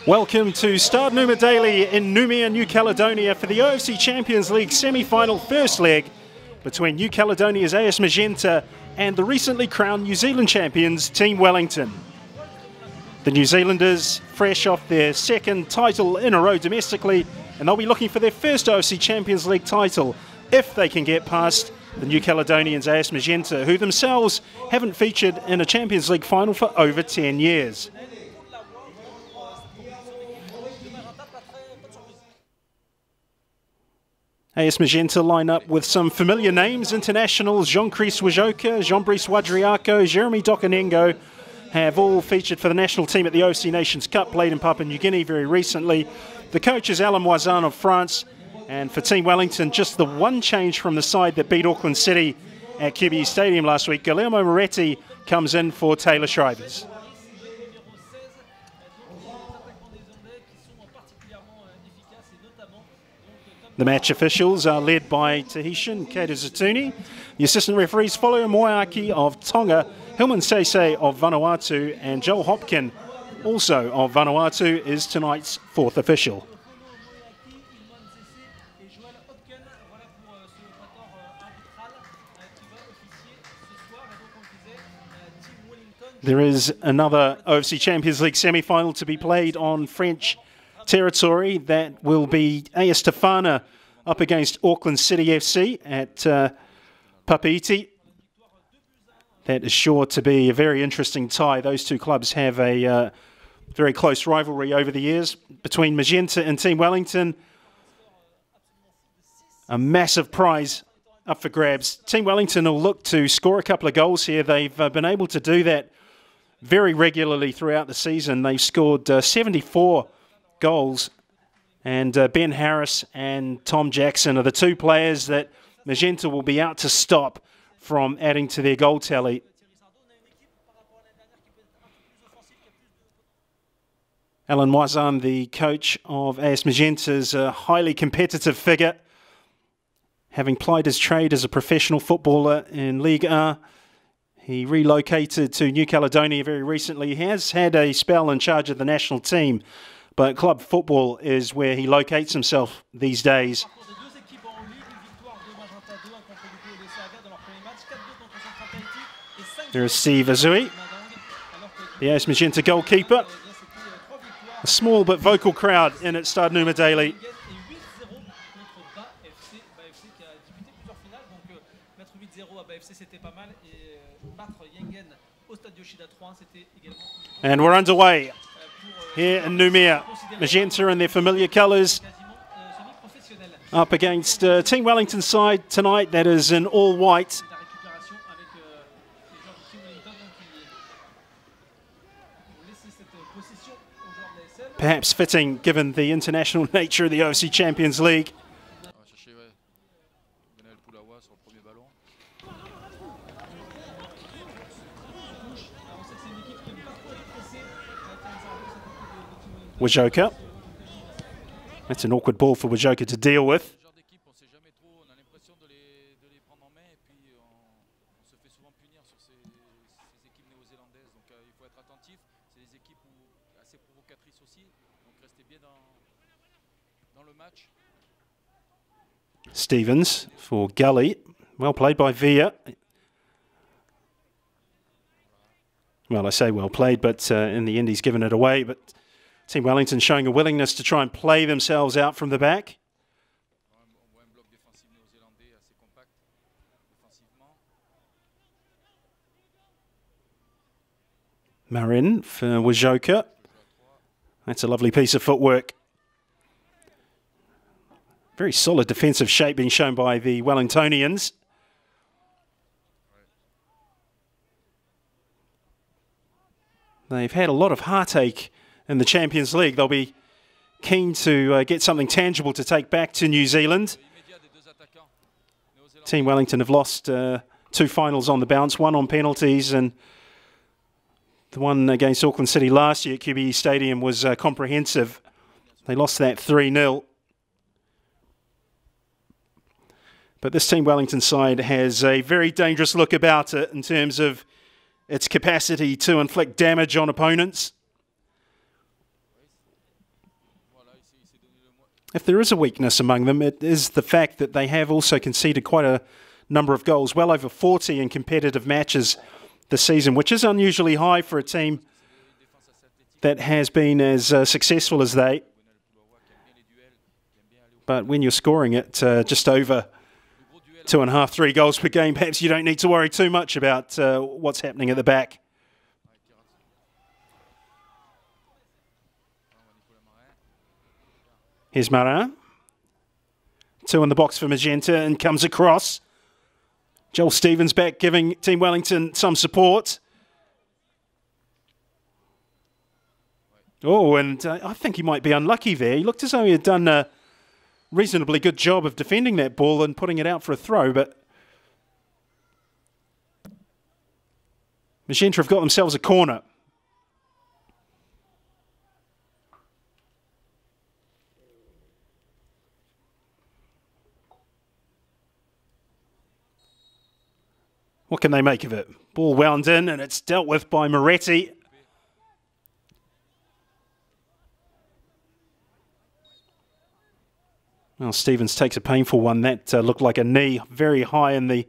Welcome to Stade Numa Daly in Noumea, New Caledonia for the OFC Champions League semi-final first leg between New Caledonia's AS Magenta and the recently crowned New Zealand champions Team Wellington. The New Zealanders fresh off their second title in a row domestically, and they'll be looking for their first OFC Champions League title if they can get past the New Caledonians AS Magenta, who themselves haven't featured in a Champions League final for over 10 years. AS Magenta line up with some familiar names. Internationals Jean-Chris Wajoka, Jean-Brice Wadriako, Jeremy Dokanengo have all featured for the national team at the OFC Nations Cup, played in Papua New Guinea very recently. The coach is Alain Moisan of France, and for Team Wellington, just the one change from the side that beat Auckland City at QBE Stadium last week. Guillermo Moretti comes in for Taylor Shrivers. The match officials are led by Tahitian Kato Zatuni. The assistant referees follow Moeaki of Tonga, Hilman Sese of Vanuatu, and Joel Hopkin, also of Vanuatu, is tonight's fourth official. There is another OFC Champions League semi-final to be played on French territory. That will be AS Tefana up against Auckland City FC at Papeete. That is sure to be a very interesting tie. Those two clubs have a very close rivalry over the years. Between Magenta and Team Wellington, a massive prize up for grabs. Team Wellington will look to score a couple of goals here. They've been able to do that very regularly throughout the season. They've scored 74 goals, and Ben Harris and Tom Jackson are the two players that Magenta will be out to stop from adding to their goal tally. Alain Moisan, the coach of AS Magenta, is a highly competitive figure, having plied his trade as a professional footballer in Ligue 1. He relocated to New Caledonia very recently. He has had a spell in charge of the national team, but club football is where he locates himself these days. There is Steve Azui, the AS Magenta goalkeeper. A small but vocal crowd in at Stade Numa Daly. And we're underway here in Noumea. Magenta in their familiar colours up against Team Wellington side tonight that is in all white. Perhaps fitting given the international nature of the OFC Champions League. Wajoka. That's an awkward ball for Wajoka to deal with. Stevens for Gully. Well played by Villa. Well, I say well played, but in the end he's given it away. But Team Wellington showing a willingness to try and play themselves out from the back. Marin for Wajoka. That's a lovely piece of footwork. Very solid defensive shape being shown by the Wellingtonians. They've had a lot of heartache in the Champions League. They'll be keen to get something tangible to take back to New Zealand. Team Wellington have lost two finals on the bounce, one on penalties, and the one against Auckland City last year at QBE Stadium was comprehensive. They lost that 3-0. But this Team Wellington side has a very dangerous look about it in terms of its capacity to inflict damage on opponents. if there is a weakness among them, it is the fact that they have also conceded quite a number of goals, well over 40 in competitive matches this season, which is unusually high for a team that has been as successful as they. But when you're scoring it just over 2.5, 3 goals per game, perhaps you don't need to worry too much about what's happening at the back. Here's Marin. 2 in the box for Magenta and comes across. Joel Stevens back giving Team Wellington some support. Oh, and I think he might be unlucky there. He looked as though he had done a reasonably good job of defending that ball and putting it out for a throw, but Magenta have got themselves a corner. What can they make of it? Ball wound in and it's dealt with by Moretti. Well, Stevens takes a painful one. That looked like a knee very high in the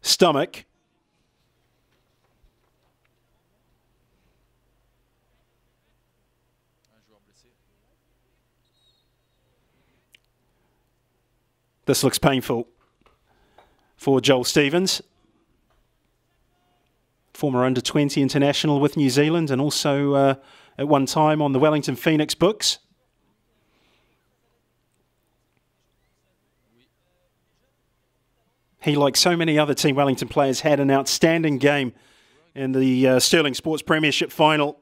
stomach. This looks painful for Joel Stevens. Former under-20 international with New Zealand and also at one time on the Wellington Phoenix books. He, like so many other Team Wellington players, had an outstanding game in the Sterling Sports Premiership final.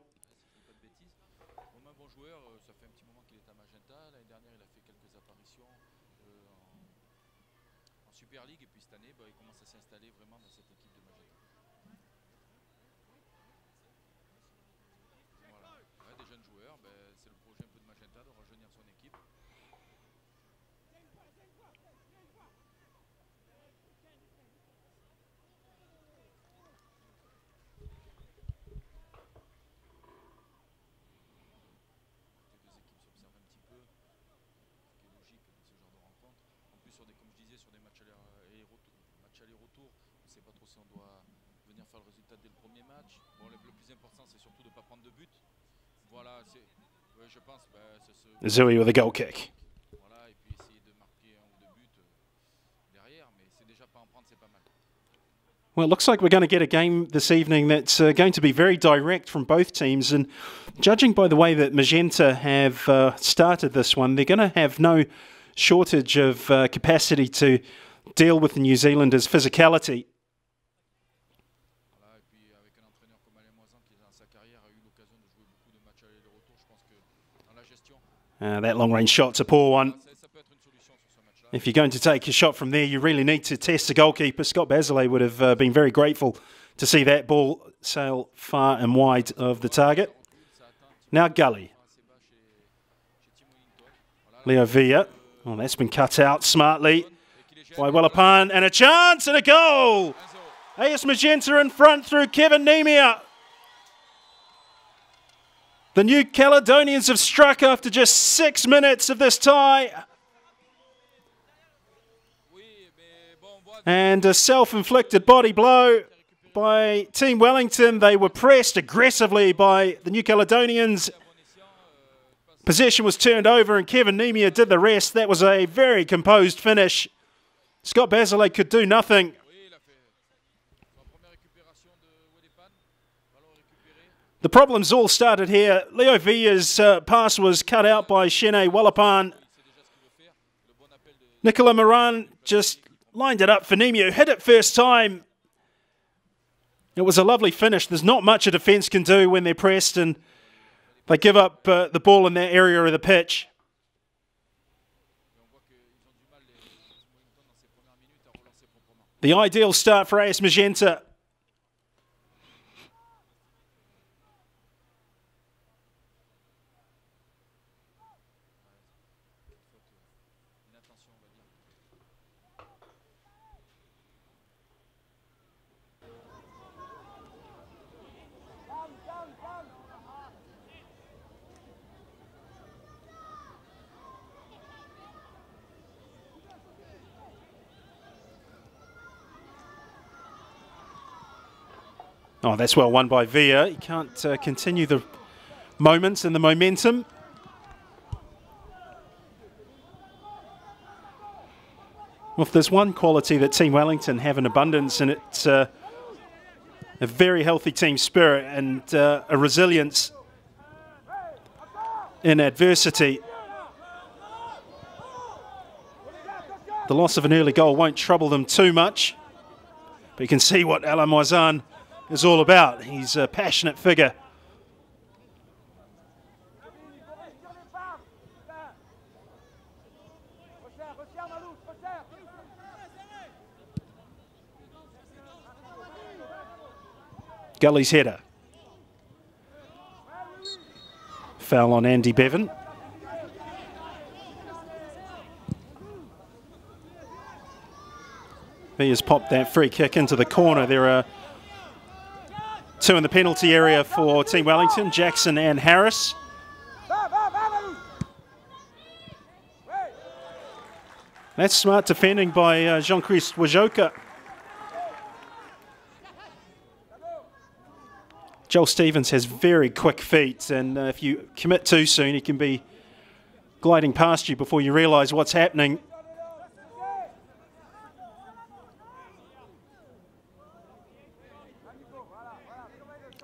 Zui with a goal kick. Well, it looks like we're going to get a game this evening that's going to be very direct from both teams. And judging by the way that Magenta have started this one, they're going to have no shortage of capacity to deal with the New Zealanders' physicality. That long-range shot's a poor one. If you're going to take a shot from there, you really need to test the goalkeeper. Scott Basile would have been very grateful to see that ball sail far and wide of the target. Now Gully. Leo Villa. Well, that's been cut out smartly by Wallapan. And a chance and a goal! AS Magenta in front through Kevin Nemia. The New Caledonians have struck after just 6 minutes of this tie. And a self-inflicted body blow by Team Wellington. They were pressed aggressively by the New Caledonians. Possession was turned over and Kevin Nemia did the rest. That was a very composed finish. Scott Basile could do nothing. The problems all started here. Leo Villa's pass was cut out by Shene Wallapan. Nicola Moran just lined it up for Nemia, hit it first time. It was a lovely finish. There's not much a defence can do when they're pressed and they give up the ball in that area of the pitch. The ideal start for AS Magenta. Oh, that's well won by Villa. He can't continue the moments and the momentum. Well, if there's one quality that Team Wellington have in abundance, and it's a very healthy team spirit and a resilience in adversity. The loss of an early goal won't trouble them too much. But you can see what Alain Moisan is all about. He's a passionate figure. Gully's header. Foul on Andy Bevan. He has popped that free kick into the corner. There are two in the penalty area for Team Wellington, Jackson and Harris. That's smart defending by Jean-Christ Wajoka. Joel Stevens has very quick feet, and if you commit too soon, he can be gliding past you before you realise what's happening.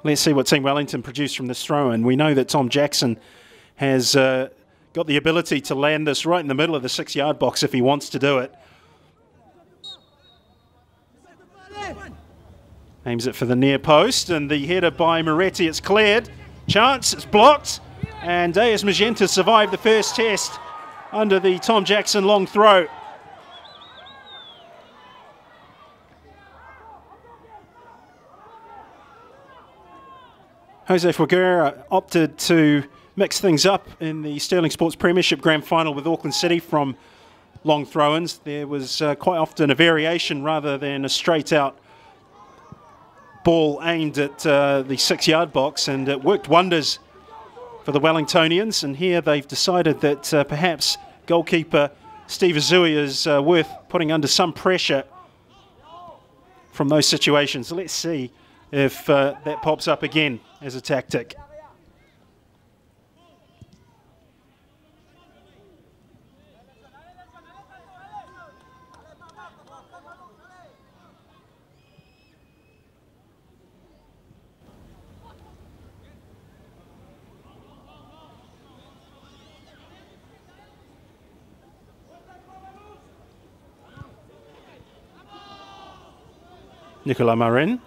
Let's see what Team Wellington produced from this throw-in. We know that Tom Jackson has got the ability to land this right in the middle of the 6-yard box if he wants to do it. Aims it for the near post, and the header by Moretti, it's cleared. Chance, it's blocked, and AS Magenta survived the first test under the Tom Jackson long throw. Jose Figueira opted to mix things up in the Sterling Sports Premiership Grand Final with Auckland City from long throw-ins. There was quite often a variation rather than a straight-out ball aimed at the 6-yard box, and it worked wonders for the Wellingtonians. And here they've decided that perhaps goalkeeper Steve Azui is worth putting under some pressure from those situations. So let's see if that pops up again as a tactic. Nicolas Marin.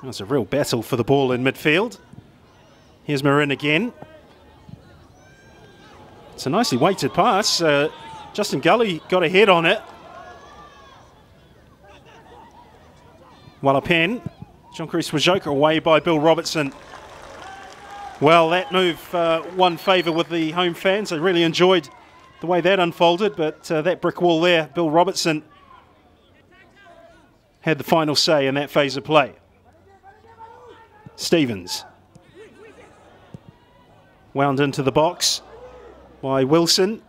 That's a real battle for the ball in midfield. Here's Marin again. It's a nicely weighted pass. Justin Gully got a head on it. Wallapen. Jean-Christ Wajoka away by Bill Robertson. Well, that move won favour with the home fans. They really enjoyed the way that unfolded, but that brick wall there, Bill Robertson had the final say in that phase of play. Stevens. Wound into the box by Wilson.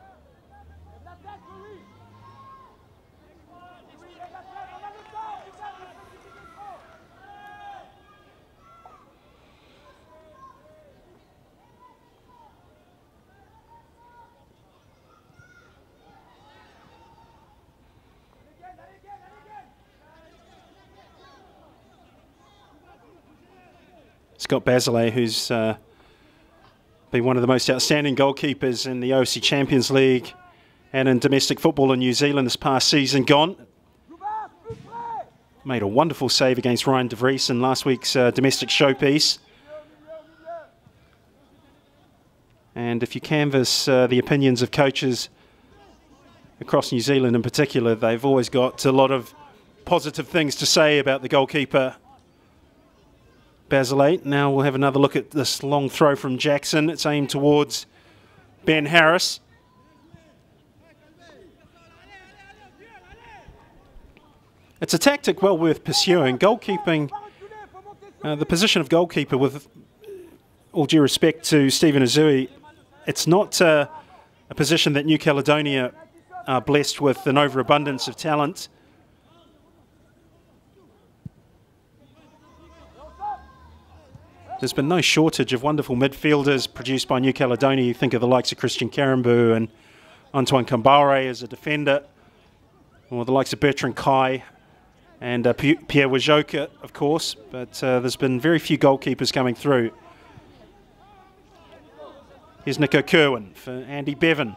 Scott Bazalay, who's been one of the most outstanding goalkeepers in the OFC Champions League and in domestic football in New Zealand this past season, gone. Made a wonderful save against Ryan de Vries in last week's domestic showpiece. And if you canvass the opinions of coaches across New Zealand in particular, they've always got a lot of positive things to say about the goalkeeper, Bazalay. Now we'll have another look at this long throw from Jackson. It's aimed towards Ben Harris. It's a tactic well worth pursuing. Goalkeeping, the position of goalkeeper, with all due respect to Stephen Azui, it's not a position that New Caledonia are blessed with an overabundance of talent. There's been no shortage of wonderful midfielders produced by New Caledonia. You think of the likes of Christian Karambou and Antoine Kambare as a defender, or the likes of Bertrand Kai and Pierre Wajoka, of course. But there's been very few goalkeepers coming through. Here's Nico Kerwin for Andy Bevan.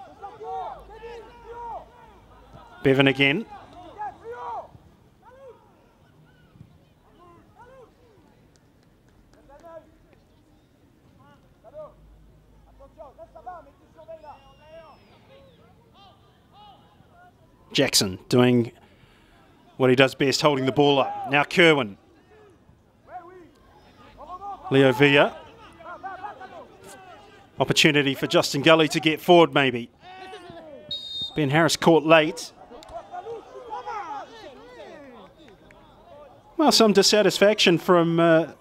Bevan again. Jackson doing what he does best, holding the ball up. Now Kerwin. Leo Villa. Opportunity for Justin Gully to get forward maybe. Ben Harris caught late. Well, some dissatisfaction from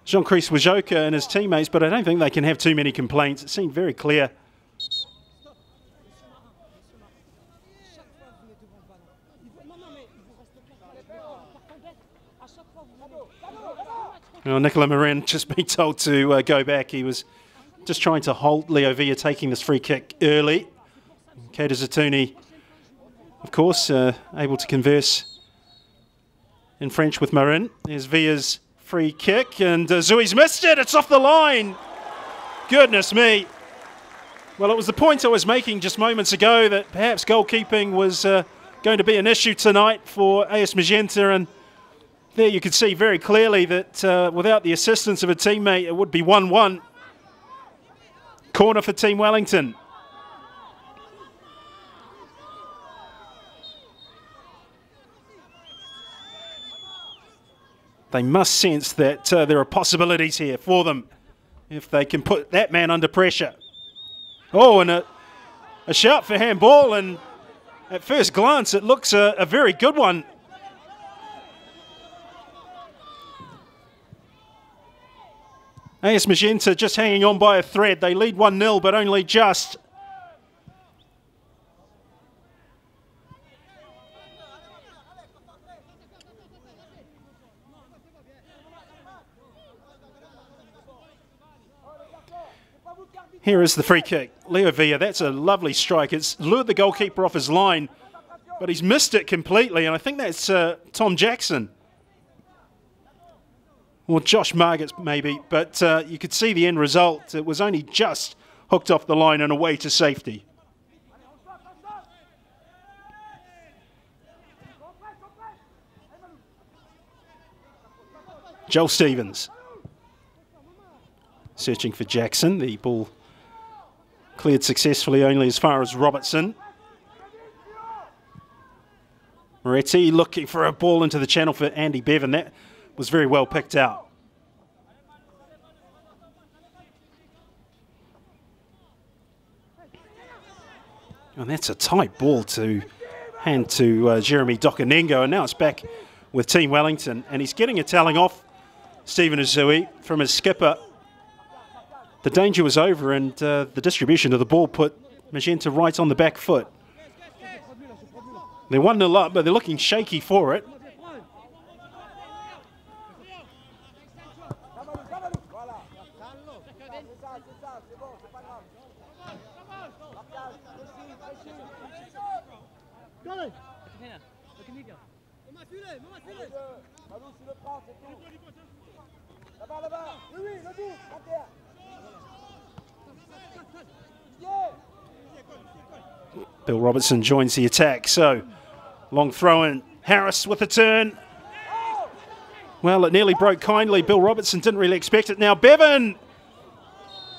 Jean-Chris Wajoka and his teammates, but I don't think they can have too many complaints. It seemed very clear. Well, Nicola Marin just been told to go back. He was just trying to halt Leo Villa taking this free kick early. Kader Zatuni, of course, able to converse in French with Marin. There's Villa's free kick, and Zui's missed it. It's off the line. Goodness me. Well, it was the point I was making just moments ago that perhaps goalkeeping was going to be an issue tonight for AS Magenta, and there you could see very clearly that without the assistance of a teammate, it would be 1-1. Corner for Team Wellington. They must sense that there are possibilities here for them if they can put that man under pressure. Oh, and a shout for handball, and at first glance it looks a very good one. AS Magenta just hanging on by a thread. They lead 1-0, but only just. Here is the free kick. Leo Villa, that's a lovely strike. It's lured the goalkeeper off his line, but he's missed it completely, and I think that's Tom Jackson. Or Josh Margits maybe, but you could see the end result. It was only just hooked off the line and away to safety. Joel Stevens searching for Jackson. The ball cleared successfully only as far as Robertson. Moretti looking for a ball into the channel for Andy Bevan. That was very well picked out. And that's a tight ball to hand to Jeremy Dokanengo, and now it's back with Team Wellington, and he's getting a telling off Stephen Azui from his skipper. The danger was over, and the distribution of the ball put Magenta right on the back foot. They're 1-0 up, but they're looking shaky for it. Bill Robertson joins the attack, so long throw in. Harris with a turn. Well, it nearly broke kindly. Bill Robertson didn't really expect it. Now Bevan.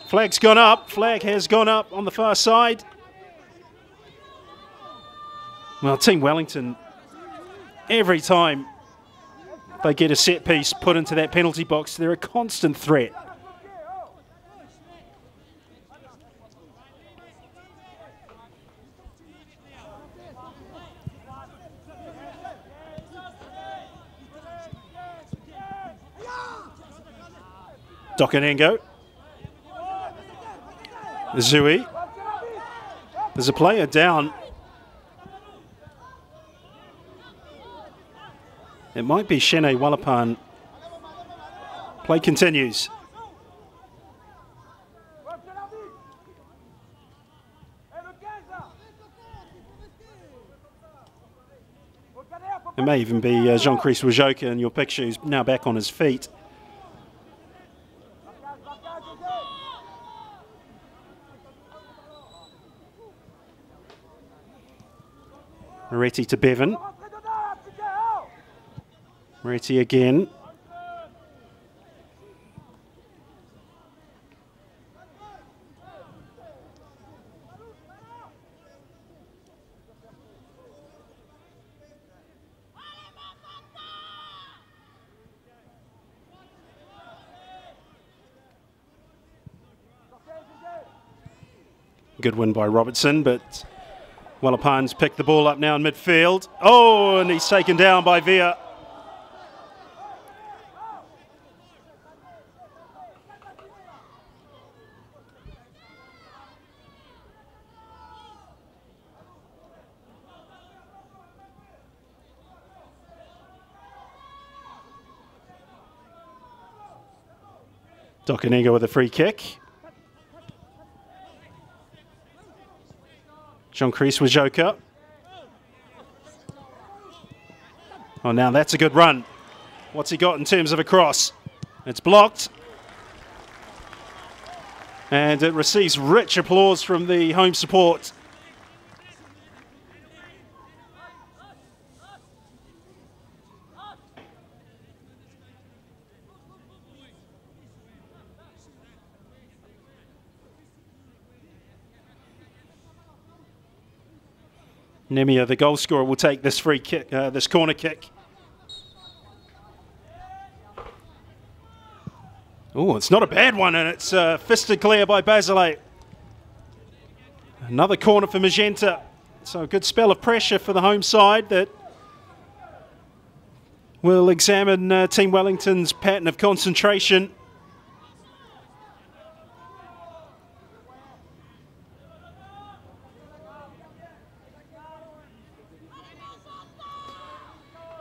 Flag's gone up. Flag has gone up on the far side. Well, Team Wellington, every time they get a set piece put into that penalty box, they're a constant threat. Dokanengo. Zui. There's a player down. It might be Shene Wallapan. Play continues. may even be Jean-Chris Wajoka in your picture, who's now back on his feet. Moretti to Bevan. Moretti again. Good win by Robertson, but Wallapan's picked the ball up now in midfield. Oh, and he's taken down by Via. Dokanega with a free kick. Jean-Chris Wajoka. Oh, now that's a good run. What's he got in terms of a cross? It's blocked. And it receives rich applause from the home support. Nemia, the goal scorer, will take this free kick, this corner kick. Oh, it's not a bad one, and it's fisted clear by Basile. Another corner for Magenta. So a good spell of pressure for the home side that will examine Team Wellington's pattern of concentration.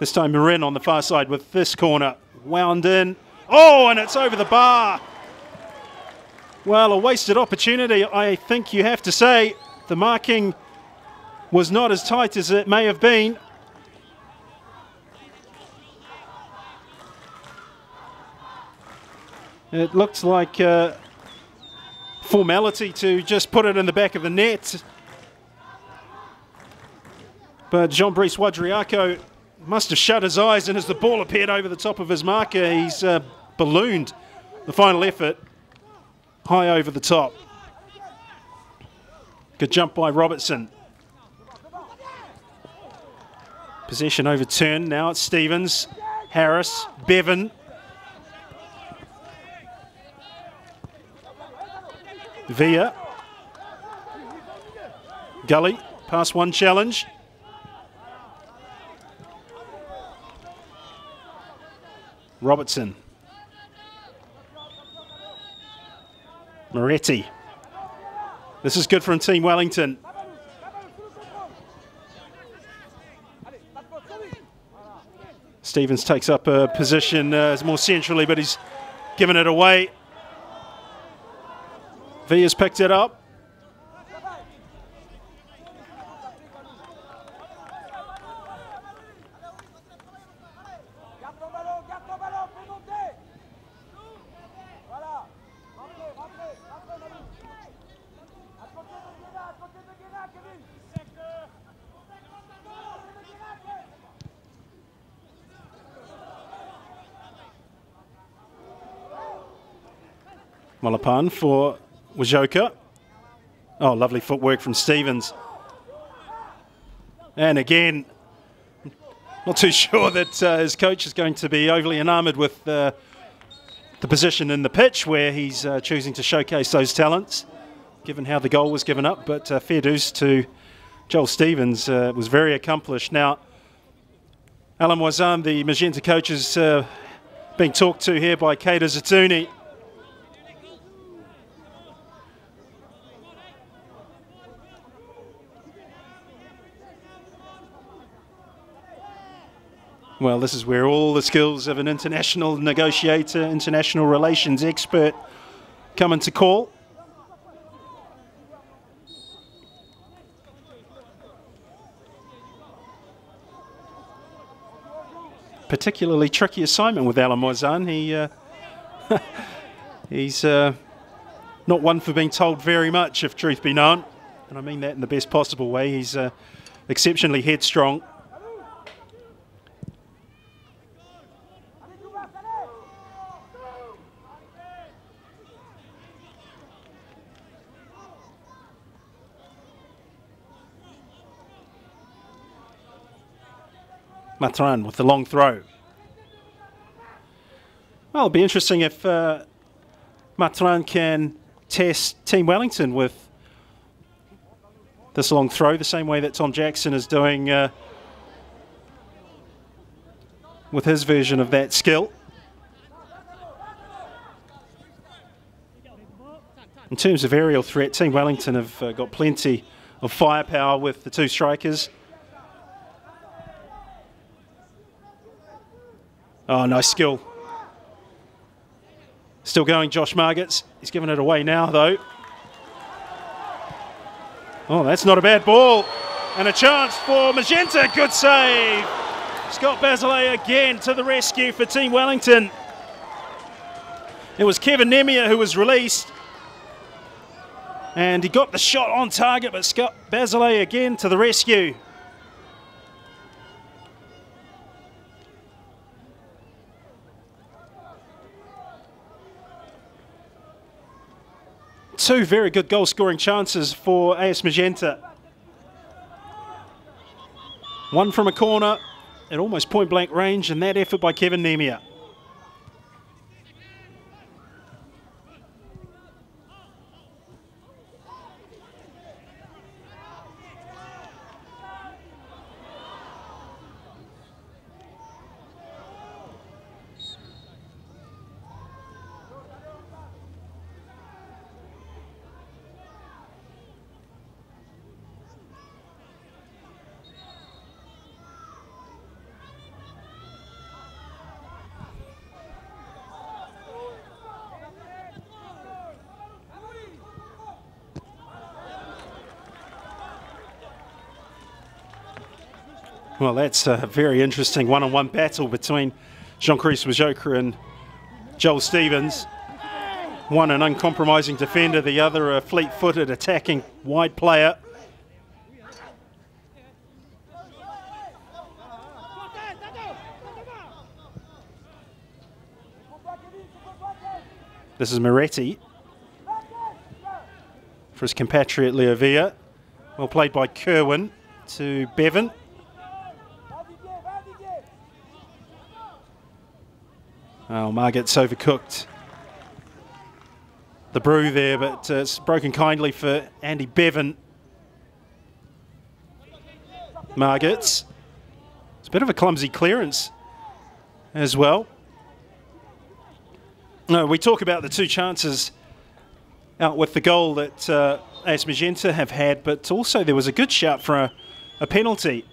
This time Marin on the far side with this corner. Wound in. Oh, and it's over the bar. Well, a wasted opportunity, I think you have to say. The marking was not as tight as it may have been. It looked like formality to just put it in the back of the net. But Jean-Brice Wadriako must have shut his eyes, and as the ball appeared over the top of his marker, he's ballooned the final effort high over the top. Good jump by Robertson. Possession overturned. Now it's Stevens, Harris, Bevan. Via. Gully, pass one challenge. Robertson. Moretti. This is good from Team Wellington. Stevens takes up a position more centrally, but he's given it away. Villa's picked it up. Wallapan for Wajoka. Oh, lovely footwork from Stevens. And again, not too sure that his coach is going to be overly enamoured with the position in the pitch where he's choosing to showcase those talents, given how the goal was given up. But fair dues to Joel Stevens, was very accomplished. Now, Alan Wazan, the Magenta coach, is being talked to here by Keita Zatuni. Well, this is where all the skills of an international negotiator, international relations expert come into call. particularly tricky assignment with Alan Moisan. He's not one for being told very much, if truth be known. And I mean that in the best possible way. He's exceptionally headstrong. Matran with the long throw. Well, it'll be interesting if Matran can test Team Wellington with this long throw, the same way that Tom Jackson is doing with his version of that skill. In terms of aerial threat, Team Wellington have got plenty of firepower with the two strikers. Oh, nice skill. Still going, Josh Margits. He's given it away now, though. Oh, that's not a bad ball. And a chance for Magenta. Good save. Scott Basile again to the rescue for Team Wellington. It was Kevin Nemia who was released. And he got the shot on target, but Scott Basile again to the rescue. Two very good goal-scoring chances for AS Magenta. One from a corner at almost point-blank range, and that effort by Kevin Nemia. Well, that's a very interesting one-on-one battle between Jean-Chris Wajoka and Joel Stevens. One an uncompromising defender, the other a fleet-footed attacking wide player. This is Moretti for his compatriot Leo Villa. Well played by Kerwin to Bevan. Oh, Margits overcooked the brew there, but it's broken kindly for Andy Bevan. Margits. It's a bit of a clumsy clearance as well. No, we talk about the two chances out with the goal that AS Magenta have had, but also there was a good shout for a penalty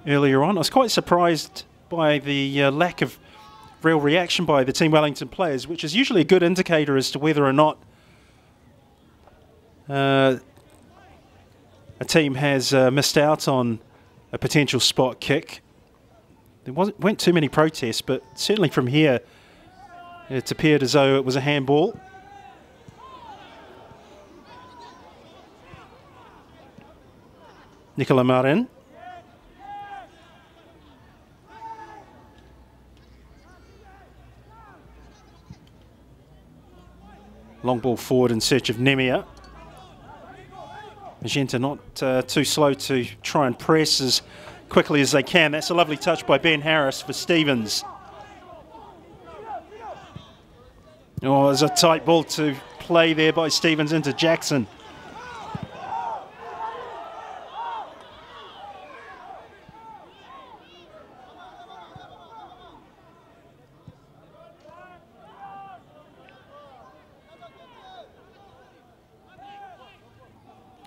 earlier on. I was quite surprised by the lack of real reaction by the Team Wellington players, which is usually a good indicator as to whether or not a team has missed out on a potential spot kick. There weren't too many protests, but certainly from here it appeared as though it was a handball. Nicola Marin. Long ball forward in search of Nemia. Magenta not too slow to try and press as quickly as they can. That's a lovely touch by Ben Harris for Stevens. Oh, there's a tight ball to play there by Stevens into Jackson.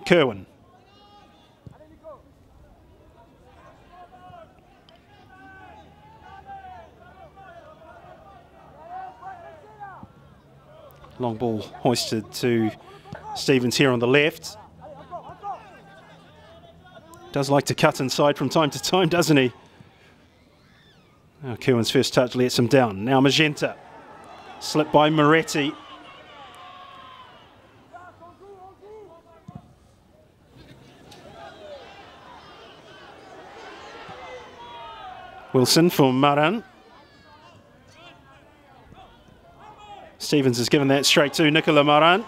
Kerwin. Long ball hoisted to Stevens here on the left. Does like to cut inside from time to time, doesn't he? Oh, Kerwin's first touch lets him down. Now Magenta. Slipped by Moretti. Wilson for Maran. Stevens has given that straight to Nicola Maran,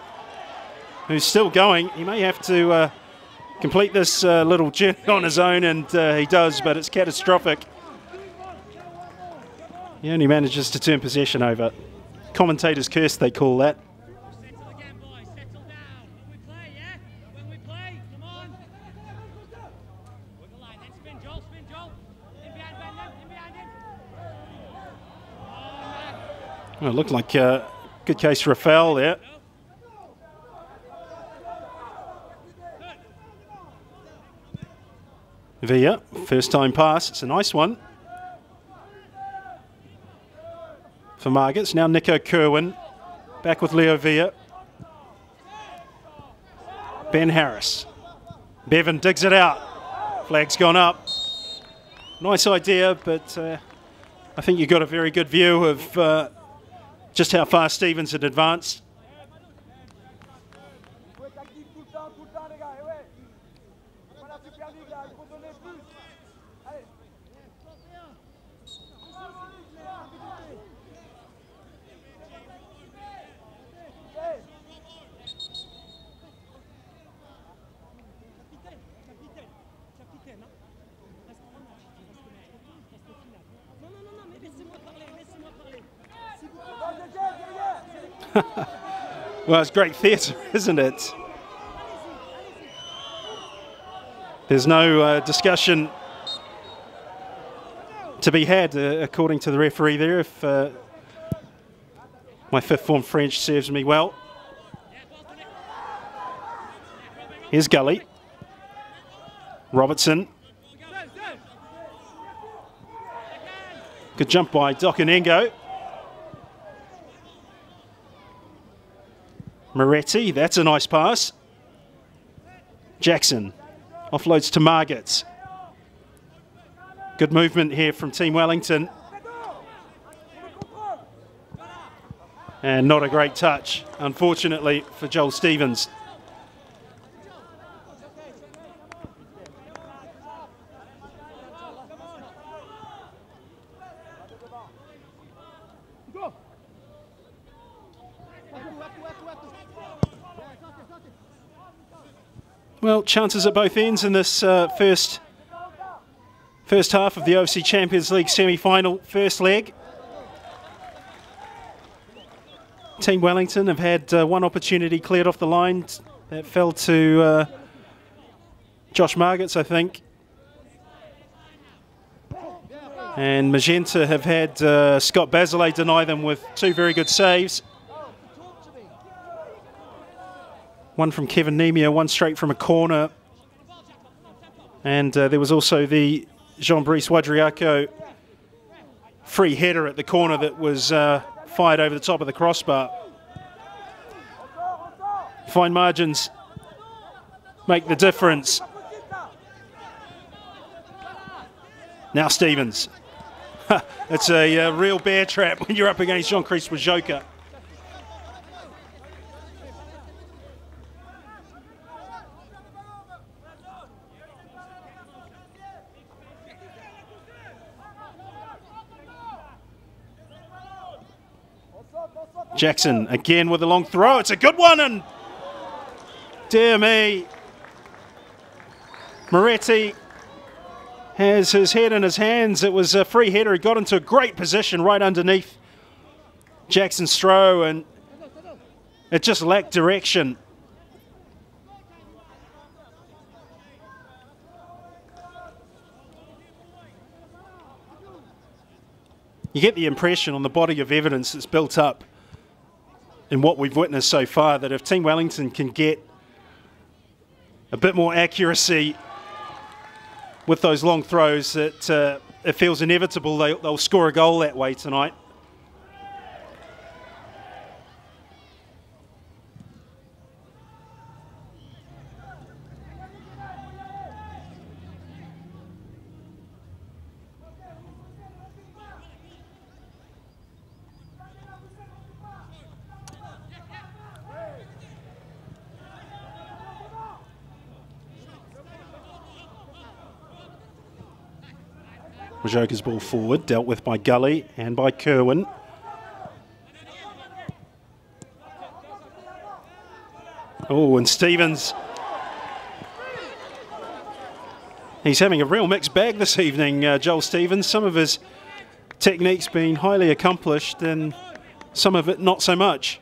who's still going. He may have to complete this little journey on his own, and he does, but it's catastrophic. He only manages to turn possession over. Commentator's curse, they call that. Well, it looked like a good case for a foul there. Villa, first time pass, it's a nice one. For Margits, now Nico Kerwin, back with Leo Villa. Ben Harris. Bevan digs it out. Flag's gone up. Nice idea, but I think you got a very good view of just how far Stevens had advanced. Well, it's great theatre, isn't it? There's no discussion to be had, according to the referee there, if my fifth form French serves me well. Here's Gully. Robertson. Good jump by Dokanengo. Moretti, that's a nice pass. Jackson offloads to Margits. Good movement here from Team Wellington. And not a great touch, unfortunately, for Joel Stevens. Well, chances at both ends in this first half of the OFC Champions League semi-final first leg. Team Wellington have had one opportunity cleared off the line. That fell to Josh Margits, I think. And Magenta have had Scott Basile deny them with two very good saves. One from Kevin Nemia, one straight from a corner. And there was also the Jean-Brice Wadriaco free header at the corner that was fired over the top of the crossbar. Fine margins make the difference. Now Stevens. It's a real bear trap when you're up against Jean-Christ Wajoka. Jackson again with a long throw. It's a good one, and dear me, Moretti has his head in his hands. It was a free header. He got into a great position right underneath Jackson's throw, and it just lacked direction. You get the impression on the body of evidence that's built up in what we've witnessed so far that if Team Wellington can get a bit more accuracy with those long throws, that it feels inevitable they'll score a goal that way tonight. Wajoka's ball forward, dealt with by Gully and by Kerwin. Oh, and Stevens. He's having a real mixed bag this evening, Joel Stevens. Some of his techniques being highly accomplished and some of it not so much.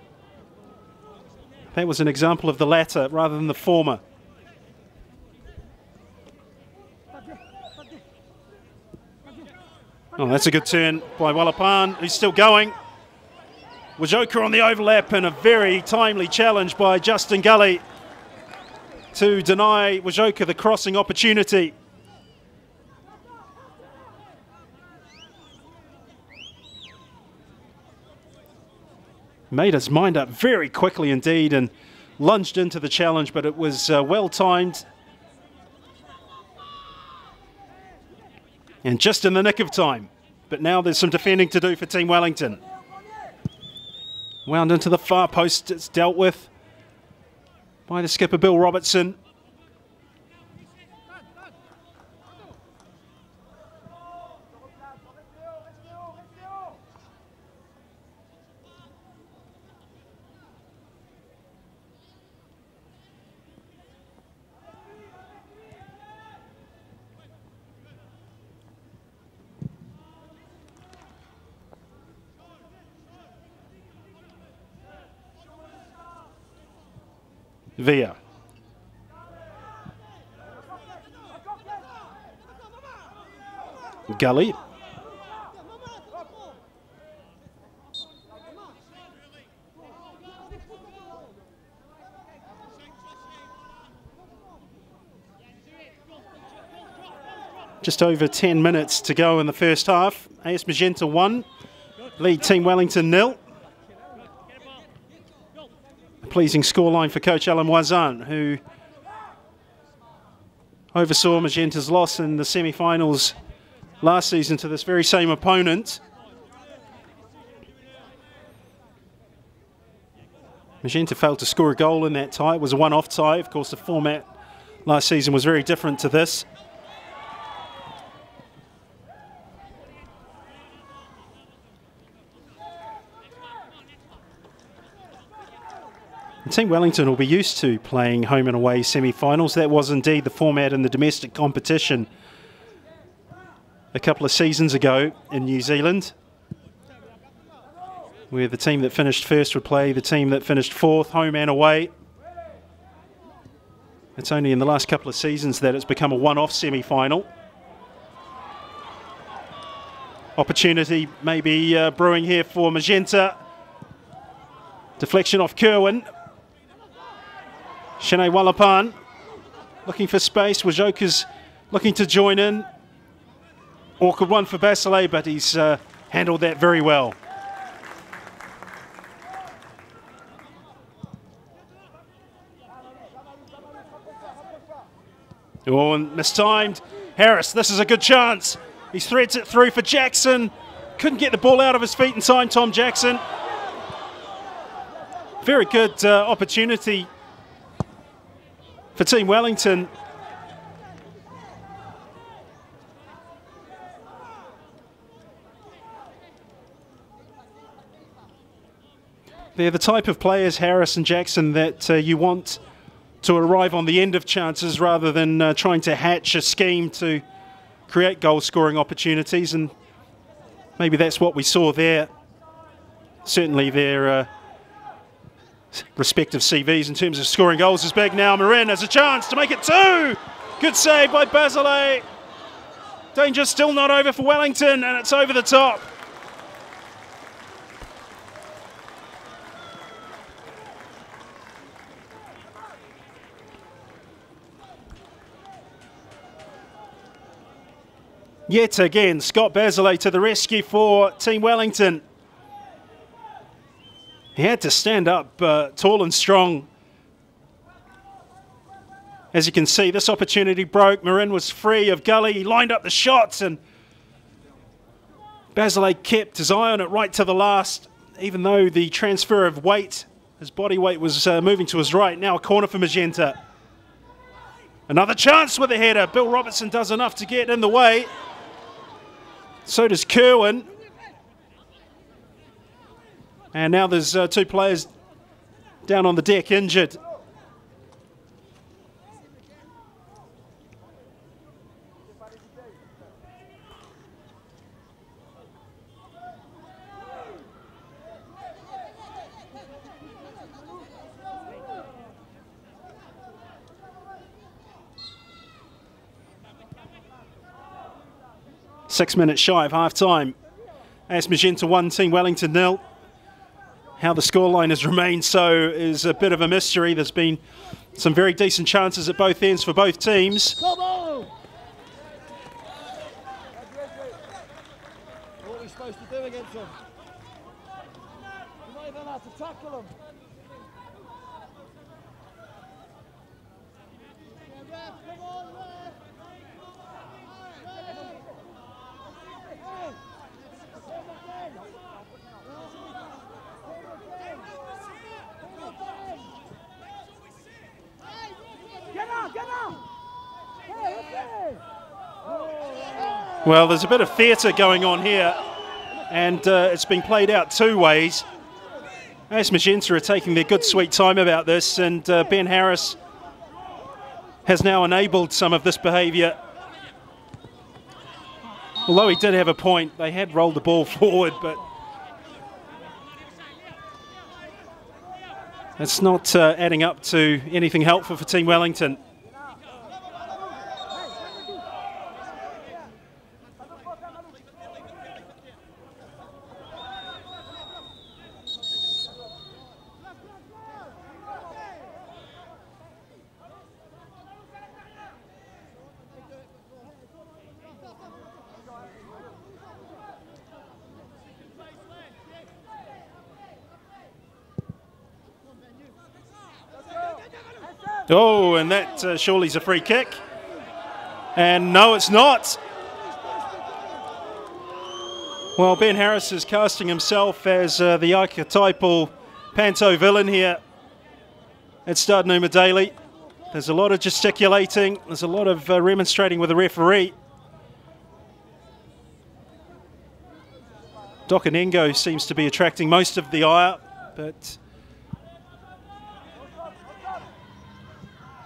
That was an example of the latter rather than the former. Oh, that's a good turn by Wallapan, who's still going. Wajoka on the overlap and a very timely challenge by Justin Gully to deny Wajoka the crossing opportunity. Made his mind up very quickly indeed and lunged into the challenge, but it was well timed. And just in the nick of time. But now there's some defending to do for Team Wellington. Wound into the far post, it's dealt with by the skipper Bill Robertson. Via. Gully. Just over 10 minutes to go in the first half. AS Magenta 1, lead Team Wellington 0. Pleasing scoreline for coach Alan Wazan, who oversaw Magenta's loss in the semi-finals last season to this very same opponent. Magenta failed to score a goal in that tie. It was a one-off tie. Of course, the format last season was very different to this. Team Wellington will be used to playing home and away semi-finals. That was indeed the format in the domestic competition a couple of seasons ago in New Zealand, where the team that finished first would play the team that finished fourth, home and away. It's only in the last couple of seasons that it's become a one-off semi-final. Opportunity maybe brewing here for Magenta. Deflection off Kerwin. Shane Wallapan looking for space. Wajoka's looking to join in. Awkward one for Basile, but he's handled that very well. Oh, and mistimed. Harris, this is a good chance. He threads it through for Jackson. Couldn't get the ball out of his feet in time, Tom Jackson. Very good opportunity for Team Wellington. They're the type of players, Harris and Jackson, that you want to arrive on the end of chances rather than trying to hatch a scheme to create goal-scoring opportunities, and maybe that's what we saw there. Certainly their respective CVs in terms of scoring goals is big now. Marin has a chance to make it 2. Good save by Basile. Danger still not over for Wellington, and it's over the top. Yet again, Scott Basile to the rescue for Team Wellington. He had to stand up tall and strong. As you can see, this opportunity broke. Marin was free of Gully. He lined up the shots, and Basile kept his eye on it right to the last, even though the transfer of weight, his body weight was moving to his right. Now a corner for Magenta. Another chance with a header. Bill Robertson does enough to get in the way. So does Kerwin. And now there's two players down on the deck injured. Six minutes shy of half-time. AS Magenta 1, Team Wellington 0. How the scoreline has remained so is a bit of a mystery. There's been some very decent chances at both ends for both teams. Come on! What are we supposed to do against them? You're not even allowed to tackle them. Come on, Well, there's a bit of theatre going on here, and it's been played out two ways. AS Magenta are taking their good sweet time about this, and Ben Harris has now enabled some of this behaviour. Although he did have a point, they had rolled the ball forward, but it's not adding up to anything helpful for Team Wellington. Oh, and that surely is a free kick. And no, it's not. Well, Ben Harris is casting himself as the archetypal panto villain here at Stade Numa Daly. There's a lot of gesticulating. There's a lot of remonstrating with the referee. Dokanengo seems to be attracting most of the ire, but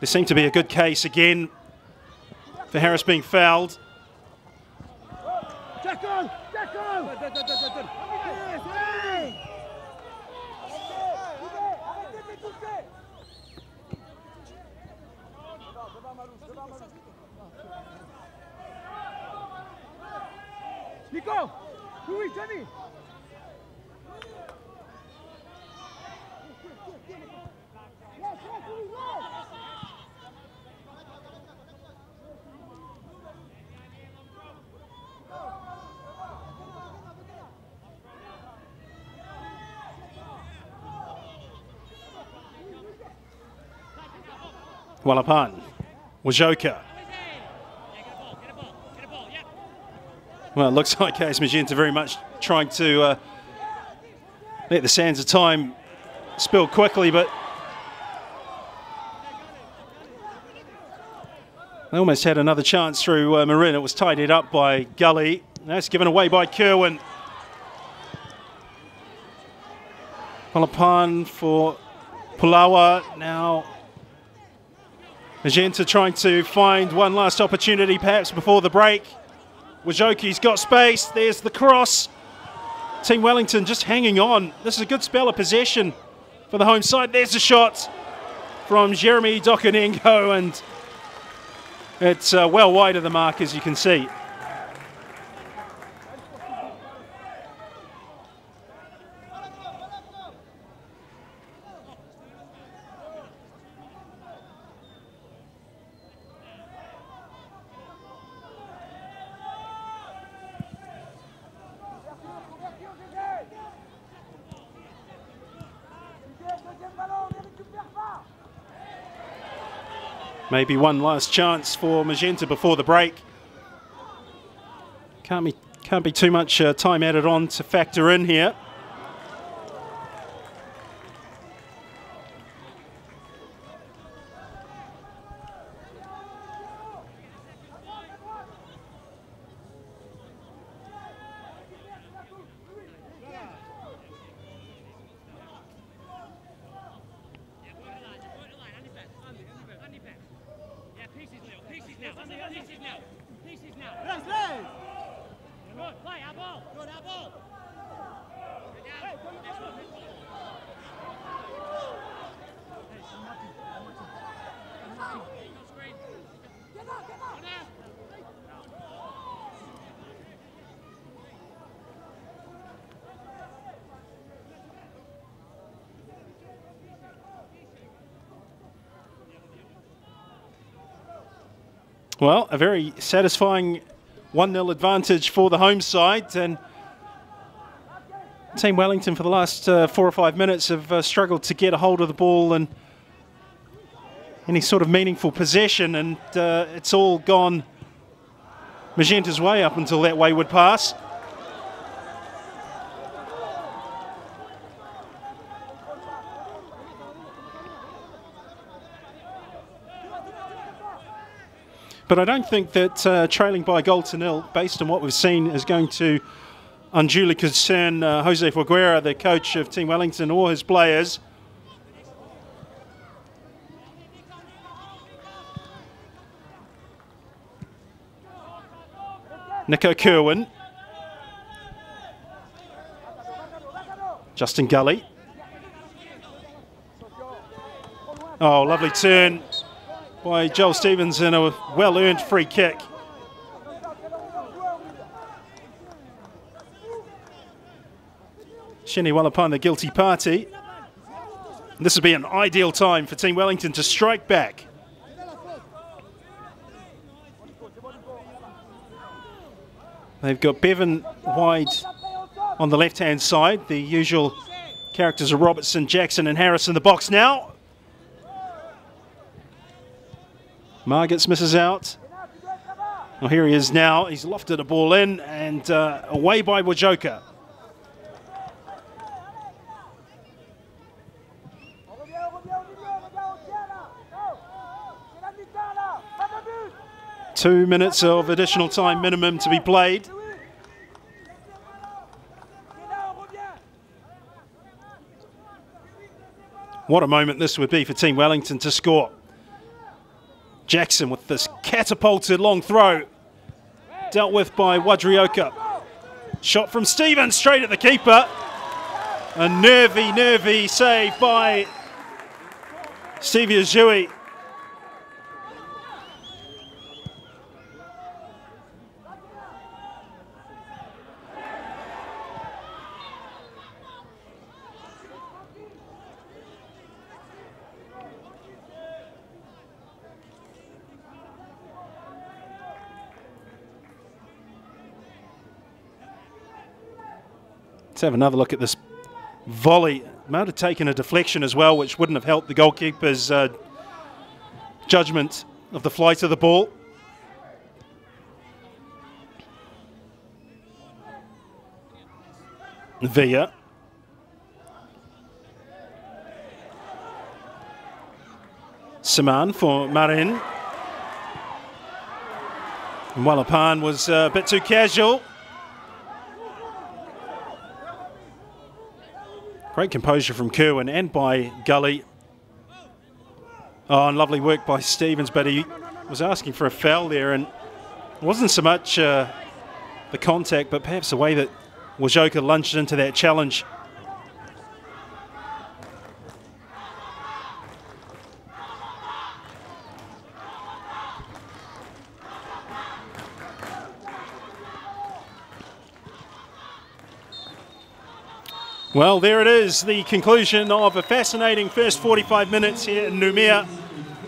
there seemed to be a good case again for Harris being fouled. Nico, who is Jenny? Wallapan, Wajoka. Well, it looks like AS Magenta very much trying to let the sands of time spill quickly, but they almost had another chance through Marin. It was tidied up by Gully. That's given away by Kerwin. Wallapan for Pulawa. Now Magenta trying to find one last opportunity perhaps before the break. Wajoki's got space. There's the cross. Team Wellington just hanging on. This is a good spell of possession for the home side. There's a shot from Jeremy Dokanengo, and it's well wide of the mark, as you can see. Maybe one last chance for Magenta before the break. Can't be too much time added on to factor in here. Well, a very satisfying 1-0 advantage for the home side, and Team Wellington for the last 4 or 5 minutes have struggled to get a hold of the ball and any sort of meaningful possession, and it's all gone Magenta's way up until that wayward pass. But I don't think that trailing by a goal to nil, based on what we've seen, is going to unduly concern Jose Figueira, the coach of Team Wellington, or his players. Nico Kerwin. Justin Gully. Oh, lovely turn by Joel Stevens and a well-earned free kick. Shinny well upon the guilty party. This would be an ideal time for Team Wellington to strike back. They've got Bevan wide on the left-hand side. The usual characters are Robertson, Jackson and Harris in the box now. Margits misses out. Well, here he is now. He's lofted a ball in and away by Wajoka. Two minutes of additional time minimum to be played. What a moment this would be for Team Wellington to score. Jackson with this catapulted long throw. Dealt with by Wadrioka. Shot from Stevens straight at the keeper. A nervy save by Stevie Ajui. Let's have another look at this volley. Might have taken a deflection as well, which wouldn't have helped the goalkeeper's judgment of the flight of the ball. Villa. Saman for Marin. Wallapan was a bit too casual. Great composure from Kerwin and by Gully. Oh, and lovely work by Stevens, but he was asking for a foul there, and it wasn't so much the contact, but perhaps the way that Wajoka lunged into that challenge. Well, there it is, the conclusion of a fascinating first 45 minutes here in Noumea.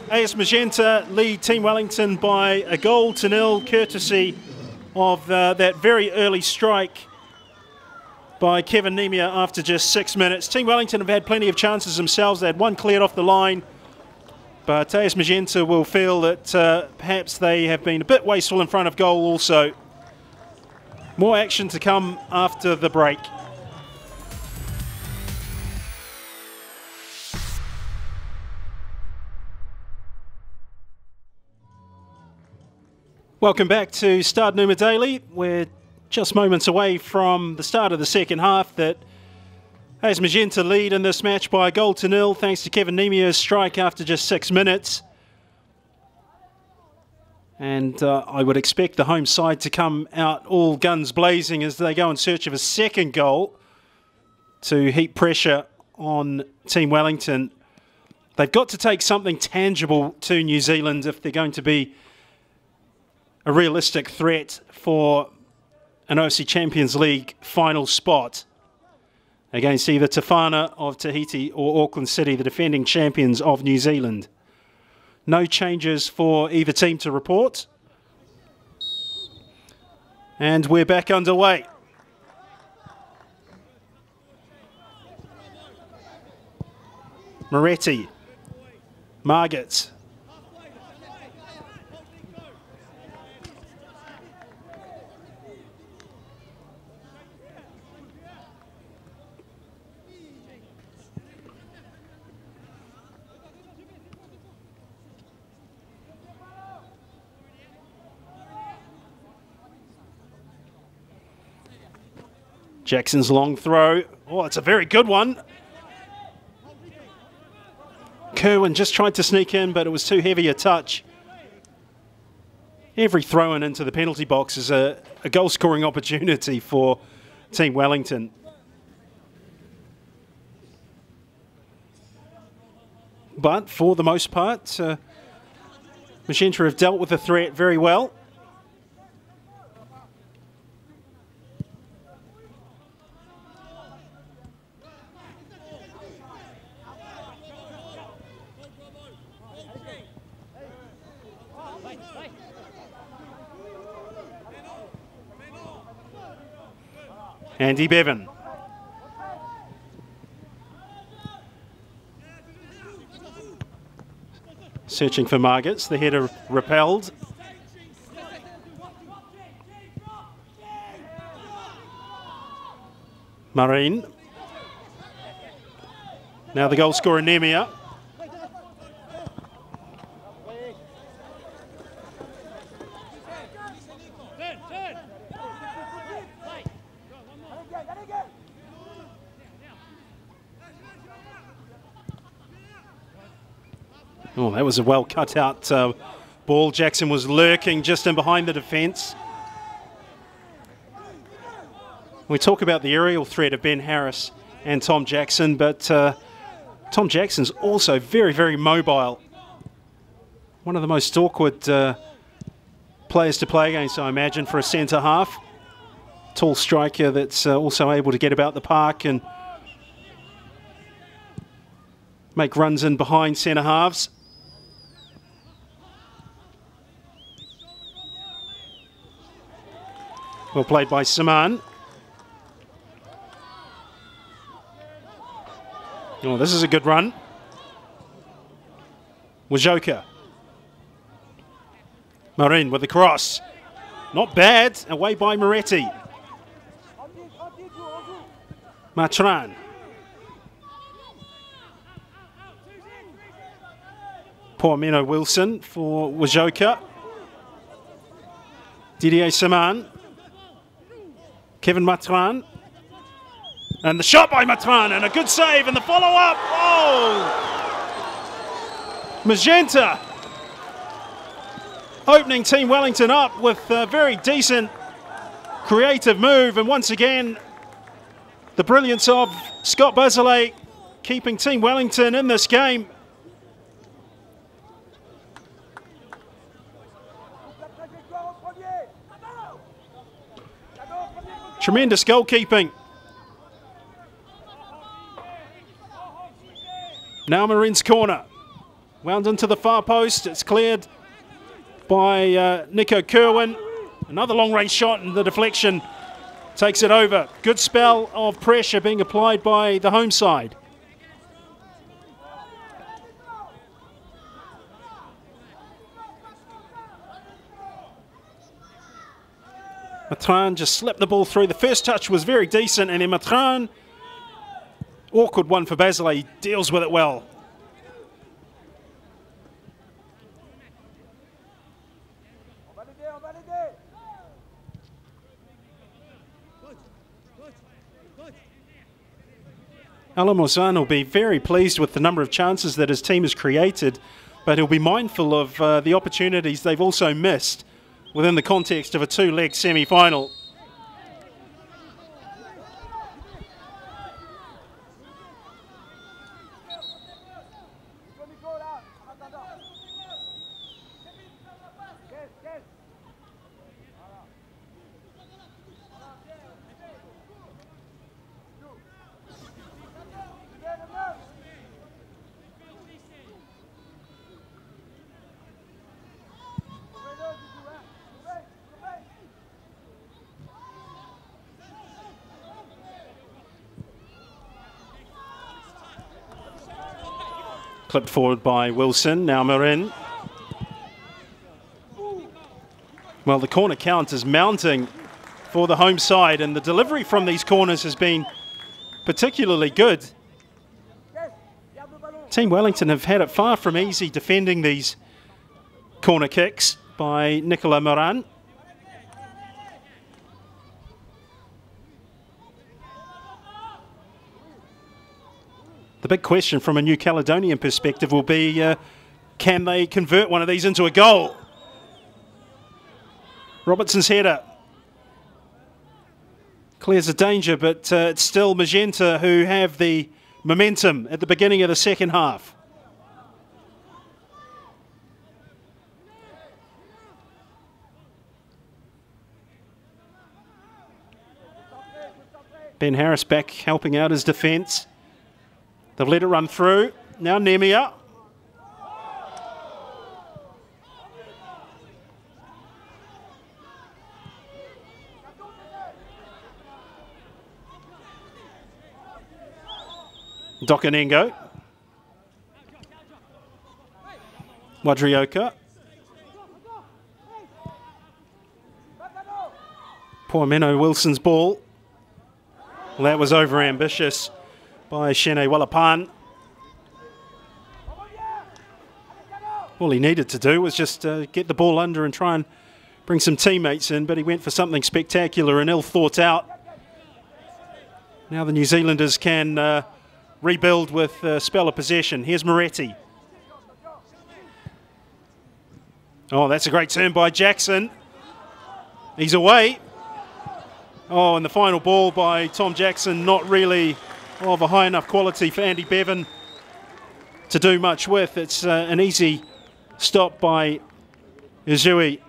AS Magenta lead Team Wellington by a goal to nil, courtesy of that very early strike by Kevin Nemia after just 6 minutes. Team Wellington have had plenty of chances themselves. They had one cleared off the line, but AS Magenta will feel that perhaps they have been a bit wasteful in front of goal also. More action to come after the break. Welcome back to Stade Numa Daly. We're just moments away from the start of the second half that AS Magenta lead in this match by a goal to nil thanks to Kevin Nemia's strike after just 6 minutes. And I would expect the home side to come out all guns blazing as they go in search of a second goal to heap pressure on Team Wellington. They've got to take something tangible to New Zealand if they're going to be a realistic threat for an OFC Champions League final spot against either Tafana of Tahiti or Auckland City, the defending champions of New Zealand. No changes for either team to report. And we're back underway. Moretti, Margit, Jackson's long throw. Oh, it's a very good one. Kerwin just tried to sneak in, but it was too heavy a touch. Every throw-in into the penalty box is a goal-scoring opportunity for Team Wellington. But for the most part, Magenta have dealt with the threat very well. Andy Bevan. Searching for Margits. The header repelled. Marine. Now the goal scorer, Nemia. Oh, that was a well cut out ball. Jackson was lurking just in behind the defence. We talk about the aerial threat of Ben Harris and Tom Jackson, but Tom Jackson's also very, very mobile. One of the most awkward players to play against, I imagine, for a centre half. Tall striker that's also able to get about the park and make runs in behind centre halves. Well played by Saman. Oh, this is a good run. Wajoka. Marin with the cross. Not bad. Away by Moretti. Matran. Poor Meno Wilson for Wajoka. Didier Saman. Kevin Matran. And the shot by Matran and a good save and the follow-up. Oh! Magenta opening Team Wellington up with a very decent creative move, and once again the brilliance of Scott Bazalay keeping Team Wellington in this game. Tremendous goalkeeping. Now Marine's corner. Wound into the far post. It's cleared by Nico Kerwin. Another long-range shot and the deflection takes it over. Good spell of pressure being applied by the home side. Matran just slipped the ball through. The first touch was very decent, and then Matran, awkward one for Bazalay, he deals with it well. Alamozan will be very pleased with the number of chances that his team has created. but he'll be mindful of the opportunities they've also missed within the context of a two-leg semi-final. Clipped forward by Wilson, now Marin. Well, the corner count is mounting for the home side, and the delivery from these corners has been particularly good. Team Wellington have had it far from easy defending these corner kicks by Nicola Moran. The big question from a New Caledonian perspective will be, can they convert one of these into a goal? Robertson's header clears the danger, but it's still Magenta who have the momentum at the beginning of the second half. Ben Harris back helping out his defence. They've let it run through. Now Nemia. Dokanengo. Wadrioka. Poor Menno Wilson's ball. Well, that was over-ambitious by Shene Wallapan. All he needed to do was just get the ball under and try and bring some teammates in, but he went for something spectacular and ill thought out. Now the New Zealanders can rebuild with a spell of possession. Here's Moretti. Oh, that's a great turn by Jackson. He's away. Oh, and the final ball by Tom Jackson, not really of a high enough quality for Andy Bevan to do much with. It's an easy stop by Izui.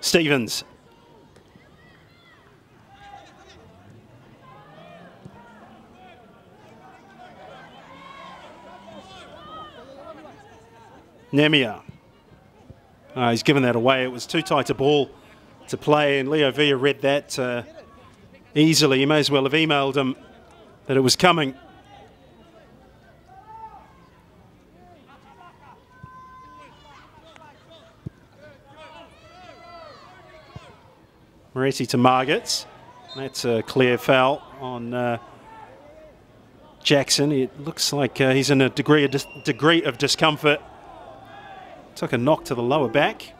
Stevens. Nemia. He's given that away. It was too tight a ball to play, and Leo Villa read that easily. He may as well have emailed him that it was coming. Moretti to Margits. That's a clear foul on Jackson. It looks like he's in a degree of discomfort. Took a knock to the lower back.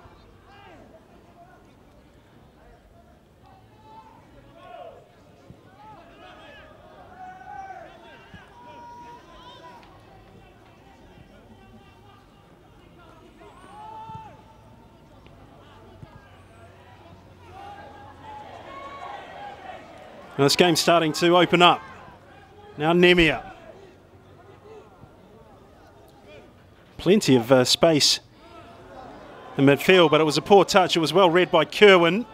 Now this game's starting to open up. Now Nemia. Plenty of space in midfield, but it was a poor touch. It was well read by Kerwin.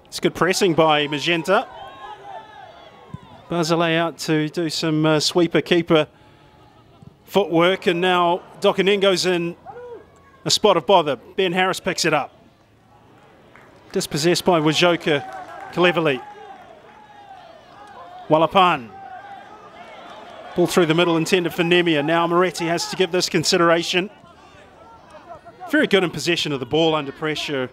It's good pressing by Magenta. Bazalay out to do some sweeper-keeper footwork, and now Dokanengo's in a spot of bother. Ben Harris picks it up. Dispossessed by Wajoka cleverly. Wallapan. Ball through the middle intended for Nemia. Now Moretti has to give this consideration. Very good in possession of the ball under pressure.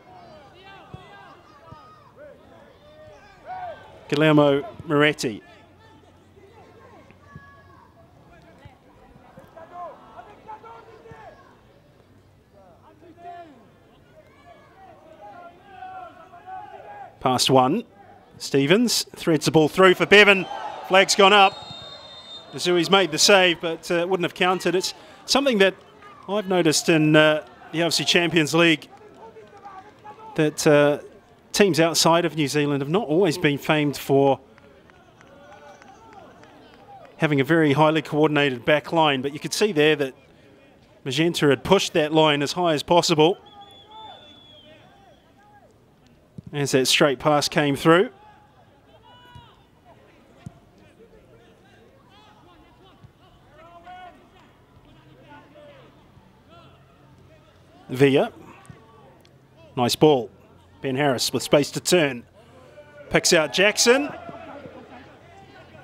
Guillermo Moretti. Past one. Stevens threads the ball through for Bevan. Flag's gone up. Azui's made the save, but wouldn't have counted. It's something that I've noticed in the OFC Champions League, that teams outside of New Zealand have not always been famed for having a very highly coordinated back line, but you could see there that Magenta had pushed that line as high as possible as that straight pass came through. Villa. Nice ball. Ben Harris with space to turn. Picks out Jackson.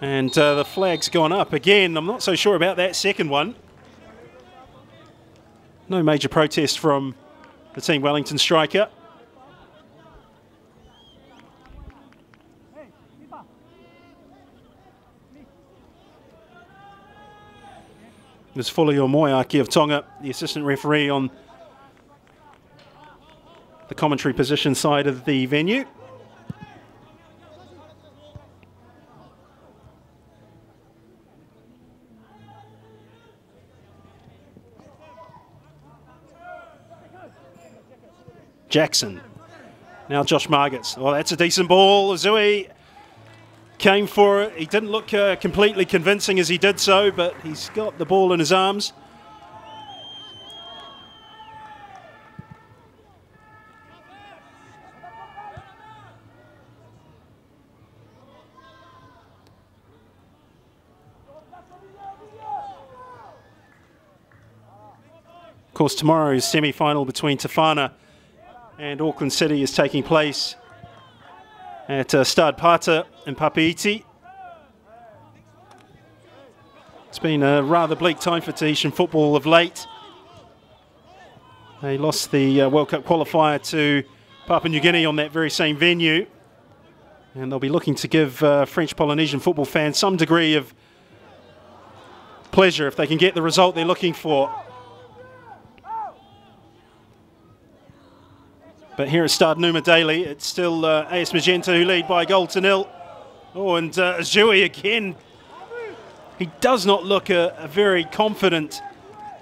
And the flag's gone up again. I'm not so sure about that second one. No major protest from the Team Wellington striker. It was Fulio Moeaki of Tonga, the assistant referee on the commentary position side of the venue. Jackson. Now Josh Margits. Oh, that's a decent ball. Zui came for it. He didn't look completely convincing as he did so, but he's got the ball in his arms. Of course, tomorrow's semi-final between Tafana and Auckland City is taking place at Stade Pata in Papeete. It's been a rather bleak time for Tahitian football of late. They lost the World Cup qualifier to Papua New Guinea on that very same venue. And they'll be looking to give French Polynesian football fans some degree of pleasure if they can get the result they're looking for. But here at Stade Numa Daly, it's still AS Magenta who lead by a goal to nil. Oh, and Azui again. He does not look a very confident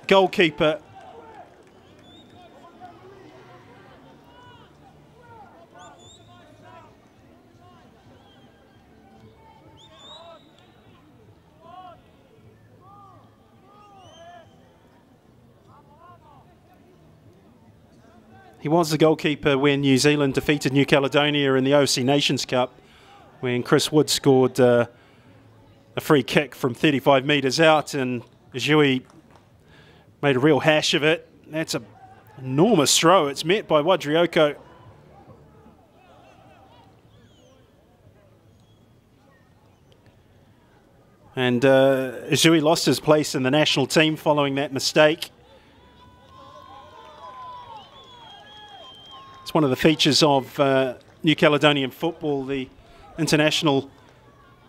goalkeeper. He was the goalkeeper when New Zealand defeated New Caledonia in the OFC Nations Cup, when Chris Wood scored a free kick from 35 metres out, and Azui made a real hash of it. That's an enormous throw. It's met by Wadrioko. And Azui lost his place in the national team following that mistake. It's one of the features of New Caledonian football. The international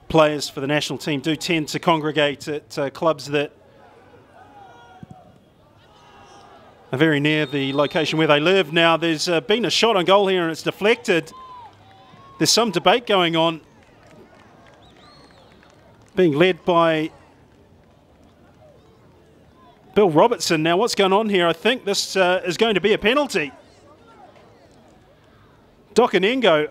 players for the national team do tend to congregate at clubs that are very near the location where they live. Now, there's been a shot on goal here and it's deflected. There's some debate going on, being led by Bill Robertson. Now, what's going on here? I think this is going to be a penalty. Dokanengo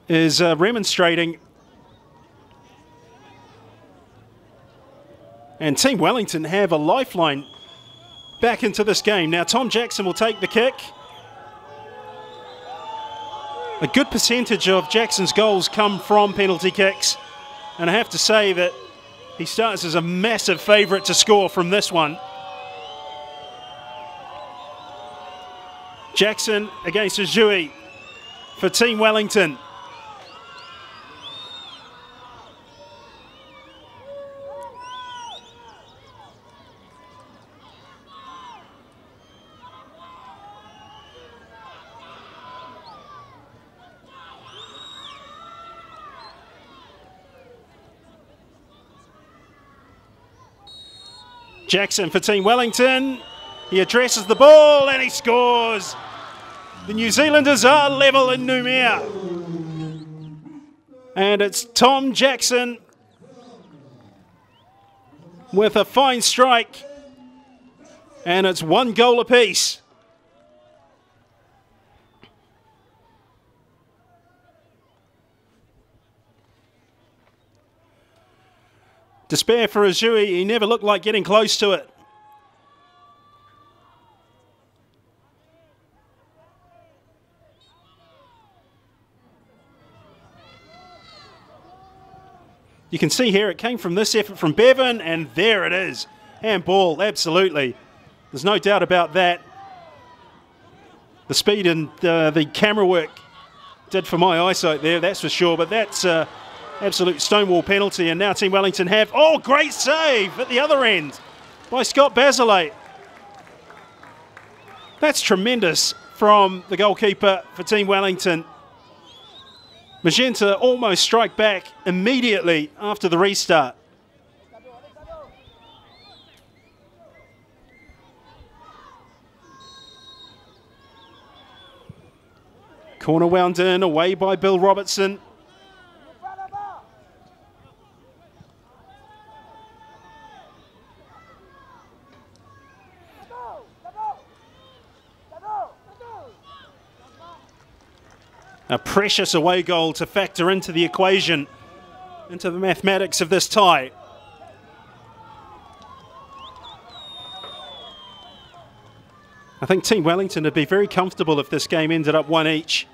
is remonstrating. And Team Wellington have a lifeline back into this game. Now Tom Jackson will take the kick. A good percentage of Jackson's goals come from penalty kicks, and I have to say that he starts as a massive favourite to score from this one. Jackson against Ajui for Team Wellington. Jackson for Team Wellington. He addresses the ball and he scores. The New Zealanders are level in Noumea. And it's Tom Jackson with a fine strike. And it's 1 goal apiece. Despair for Ajui. He never looked like getting close to it. You can see here it came from this effort from Bevan, and there it is. Handball, absolutely. There's no doubt about that. The speed and the camera work did for my eyesight there, that's for sure, but that's absolute stonewall penalty, and now Team Wellington have... Oh, great save at the other end by Scott Basilate. That's tremendous from the goalkeeper for Team Wellington. Magenta almost strike back immediately after the restart. Corner wound in, away by Bill Robertson. A precious away goal to factor into the equation, into the mathematics of this tie. I think Team Wellington would be very comfortable if this game ended up 1 each.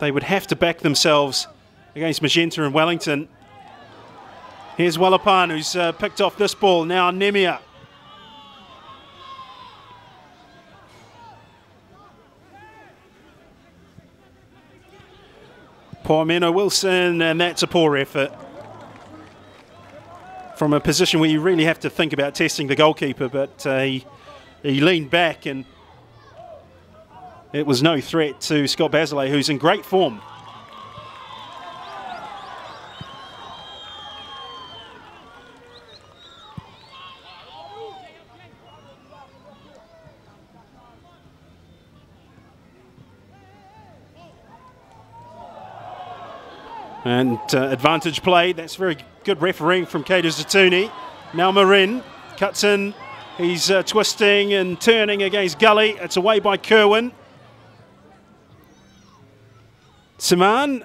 They would have to back themselves against Magenta and Wellington. Here's Wallapan, who's picked off this ball. Now Nemia. Poor Meno Wilson, and that's a poor effort. From a position where you really have to think about testing the goalkeeper, but he leaned back and it was no threat to Scott Basilate, who's in great form. And advantage play. That's very good refereeing from Kato Zatuni. Now Marin cuts in. He's twisting and turning against Gully. It's away by Kerwin. Saman.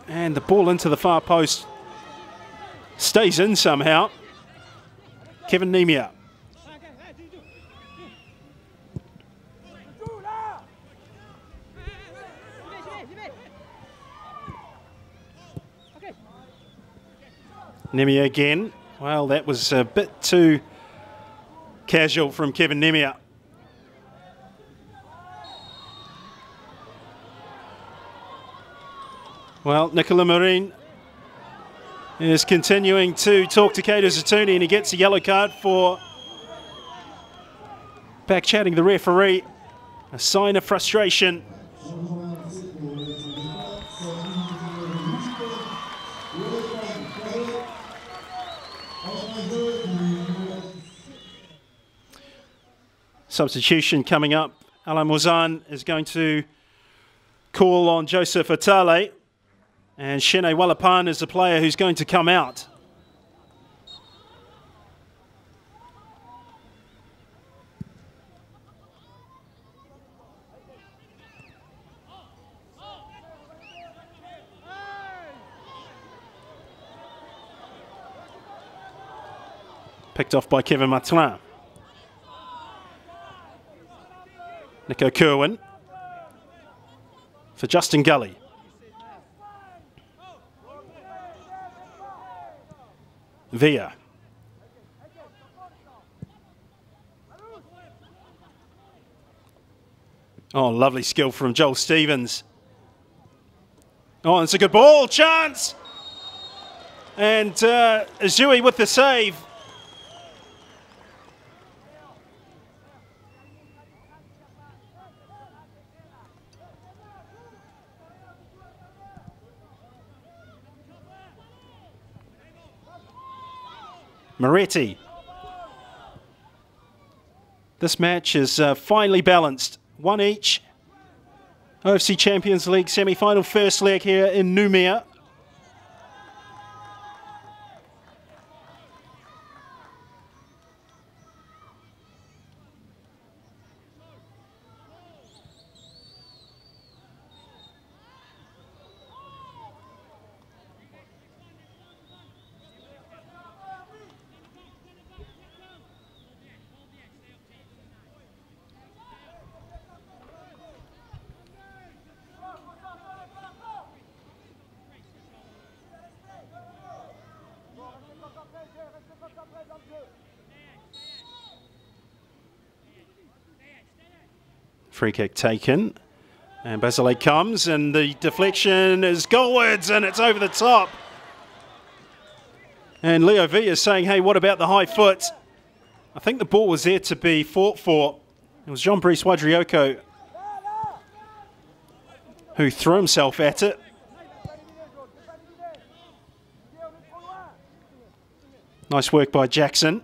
And the ball into the far post. Stays in somehow. Kevin Nemia. Nemia again. Well, that was a bit too casual from Kevin Nemia. Well, Nicola Marin is continuing to talk to Kato Zatuni, and he gets a yellow card for back-chatting the referee. A sign of frustration. Substitution coming up. Alain Mouzan is going to call on Joseph Atale, and Shene Wallapan is the player who's going to come out. Picked off by Kevin Martin. Nico Kerwin for Justin Gully. Villa. Oh, lovely skill from Joel Stevens. Oh, it's a good ball. Chance! And Azui with the save. Moretti. This match is finely balanced. One each. OFC Champions League semi-final first leg here in Noumea. Free kick taken, and Basile comes, and the deflection is goalwards, and it's over the top. And Leo V is saying, hey, what about the high foot? I think the ball was there to be fought for. It was Jean-Brice Wadrioko who threw himself at it. Nice work by Jackson.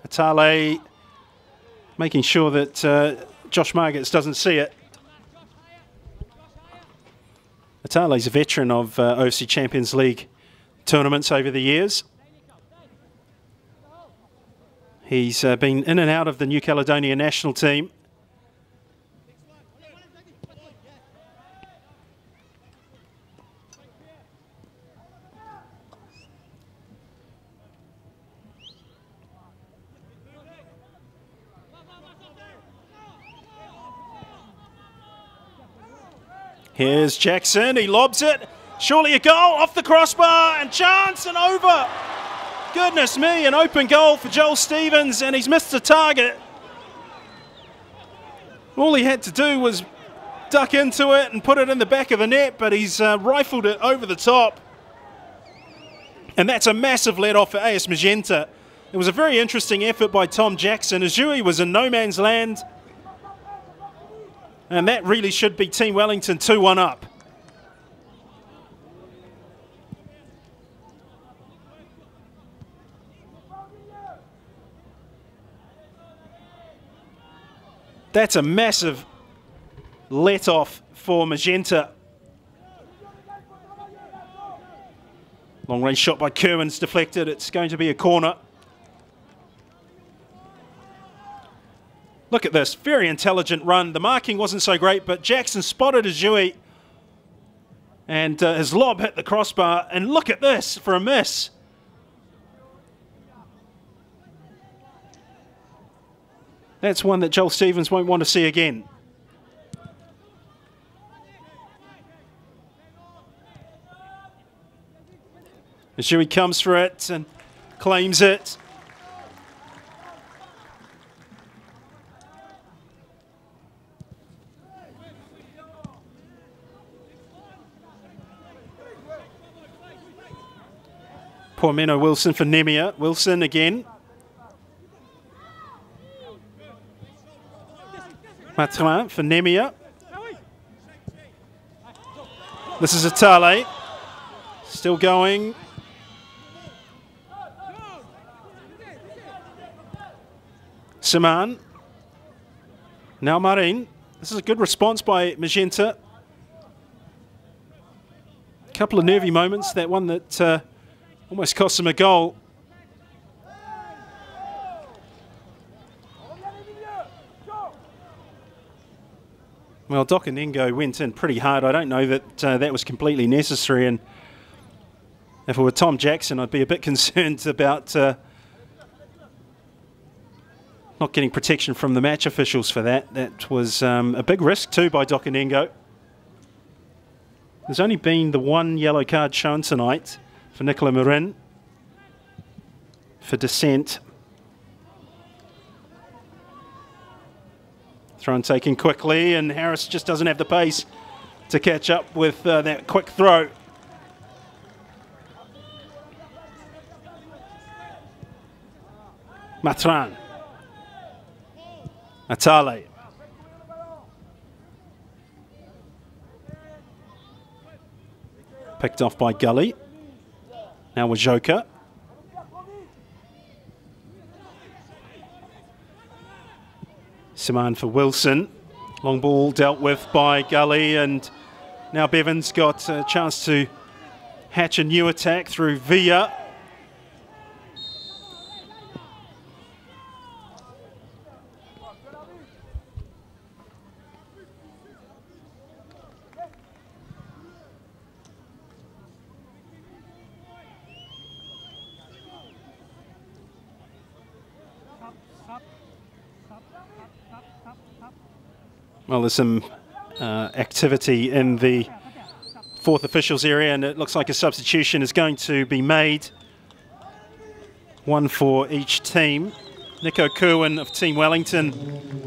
Atale making sure that Josh Margits doesn't see it. Atale's a veteran of OFC Champions League tournaments over the years. He's been in and out of the New Caledonia national team. Here's Jackson, he lobs it. Surely a goal off the crossbar, and chance and over. Goodness me, an open goal for Joel Stevens, and he's missed the target. All he had to do was duck into it and put it in the back of the net, but he's rifled it over the top. And that's a massive let-off for AS Magenta. It was a very interesting effort by Tom Jackson. Azui was in no man's land. And that really should be Team Wellington 2-1 up. That's a massive let-off for Magenta. Long-range shot by Kerwin's deflected. It's going to be a corner. Look at this, very intelligent run. The marking wasn't so great, but Jackson spotted Azui, and his lob hit the crossbar. And look at this for a miss. That's one that Joel Stevens won't want to see again. Azui comes for it and claims it. Poor Menno Wilson for Nemia. Wilson again. Matrin for Nemia. This is Atale. Still going. Siman. Now Marin. This is a good response by Magenta. A couple of nervy moments. That one that almost cost him a goal. Well, Dokanengo went in pretty hard. I don't know that that was completely necessary. And if it were Tom Jackson, I'd be a bit concerned about not getting protection from the match officials for that. That was a big risk too by Dokanengo. There's only been the one yellow card shown tonight for Nicola Marin for dissent. Throw taken quickly, and Harris just doesn't have the pace to catch up with that quick throw. Matran. Atale. Picked off by Gully. Now with Joker. Simon for Wilson. Long ball dealt with by Gully, and now Bevan's got a chance to hatch a new attack through Villa. Well, there's some activity in the fourth officials area, and it looks like a substitution is going to be made. One for each team. Nico Kerwin of Team Wellington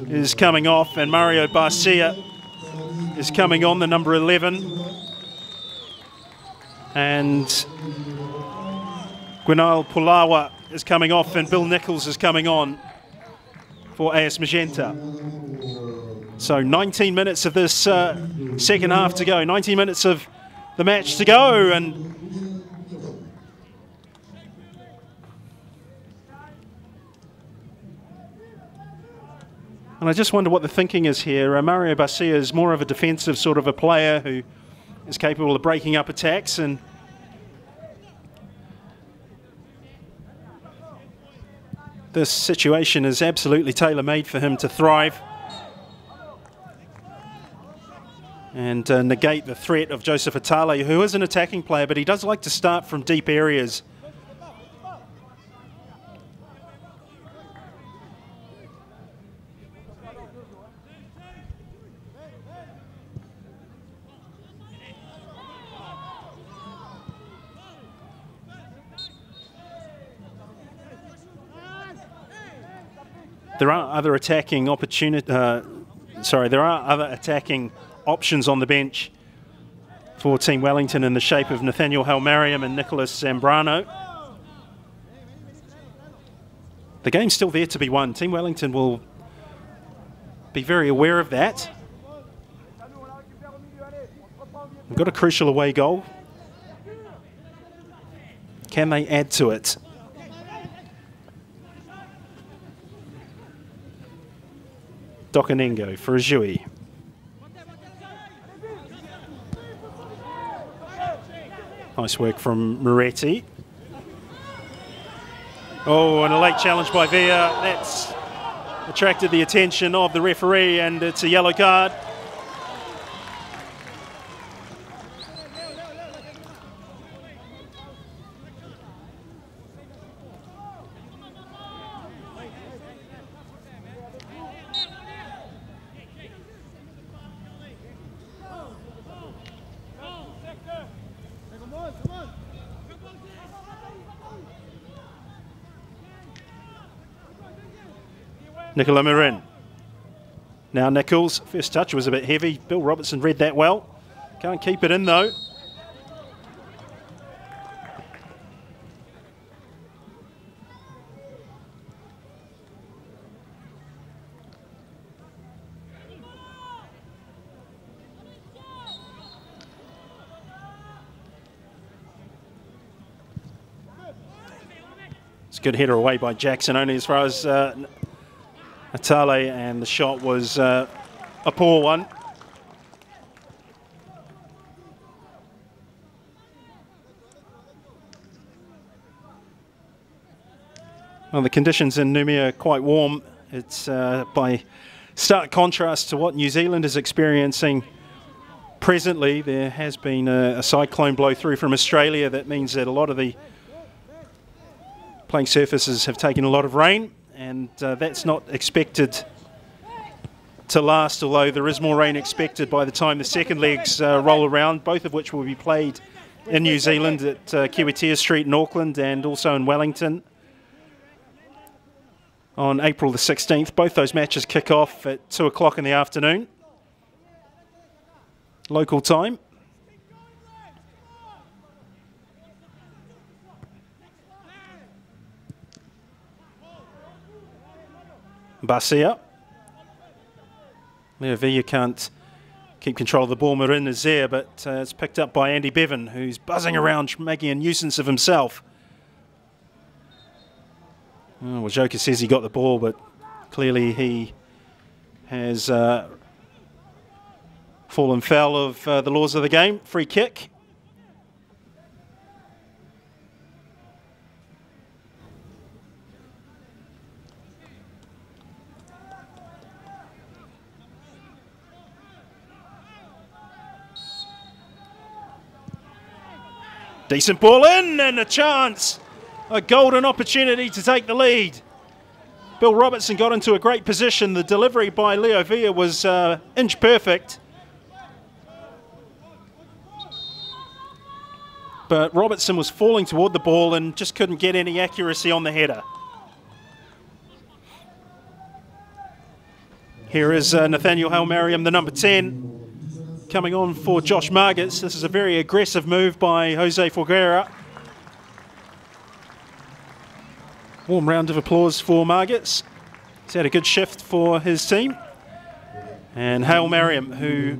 is coming off, and Mario Barcia is coming on, the number 11. And Gwynal Pulawa is coming off, and Bill Nichols is coming on for AS Magenta. So 19 minutes of this second half to go, 19 minutes of the match to go, and I just wonder what the thinking is here. Mario Barcia is more of a defensive sort of a player who is capable of breaking up attacks, and this situation is absolutely tailor-made for him to thrive and negate the threat of Joseph Atale, who is an attacking player, but he does like to start from deep areas. There are other attacking options on the bench for Team Wellington in the shape of Nathaniel Halmariam and Nicholas Zambrano. The game's still there to be won. Team Wellington will be very aware of that. We've got a crucial away goal. Can they add to it? Dokanengo for Ajui. Nice work from Moretti. Oh, and a late challenge by Villa. That's attracted the attention of the referee, and it's a yellow card. Nicola Marin. Now Nichols, first touch was a bit heavy. Bill Robertson read that well. Can't keep it in though. It's a good header away by Jackson, only as far as Atale, and the shot was a poor one. Well, the conditions in Numi are quite warm. It's by stark contrast to what New Zealand is experiencing presently. There has been a cyclone blow through from Australia. That means that a lot of the playing surfaces have taken a lot of rain, and that's not expected to last, although there is more rain expected by the time the second legs roll around, both of which will be played in New Zealand at Kiwitea Street in Auckland and also in Wellington on April the 16th. Both those matches kick off at 2 o'clock in the afternoon, local time. Basia. Leovia can't keep control of the ball. Marin is there, but it's picked up by Andy Bevan, who's buzzing around, making a nuisance of himself. Oh, well, Joker says he got the ball, but clearly he has fallen foul of the laws of the game. Free kick. Decent ball in and a chance. A golden opportunity to take the lead. Bill Robertson got into a great position. The delivery by Leovia was inch perfect. But Robertson was falling toward the ball and just couldn't get any accuracy on the header. Here is Nathaniel Hailmariam, the number 10. Coming on for Josh Margits. This is a very aggressive move by Jose Forguera. Warm round of applause for Margits. He's had a good shift for his team. And Hailmariam, who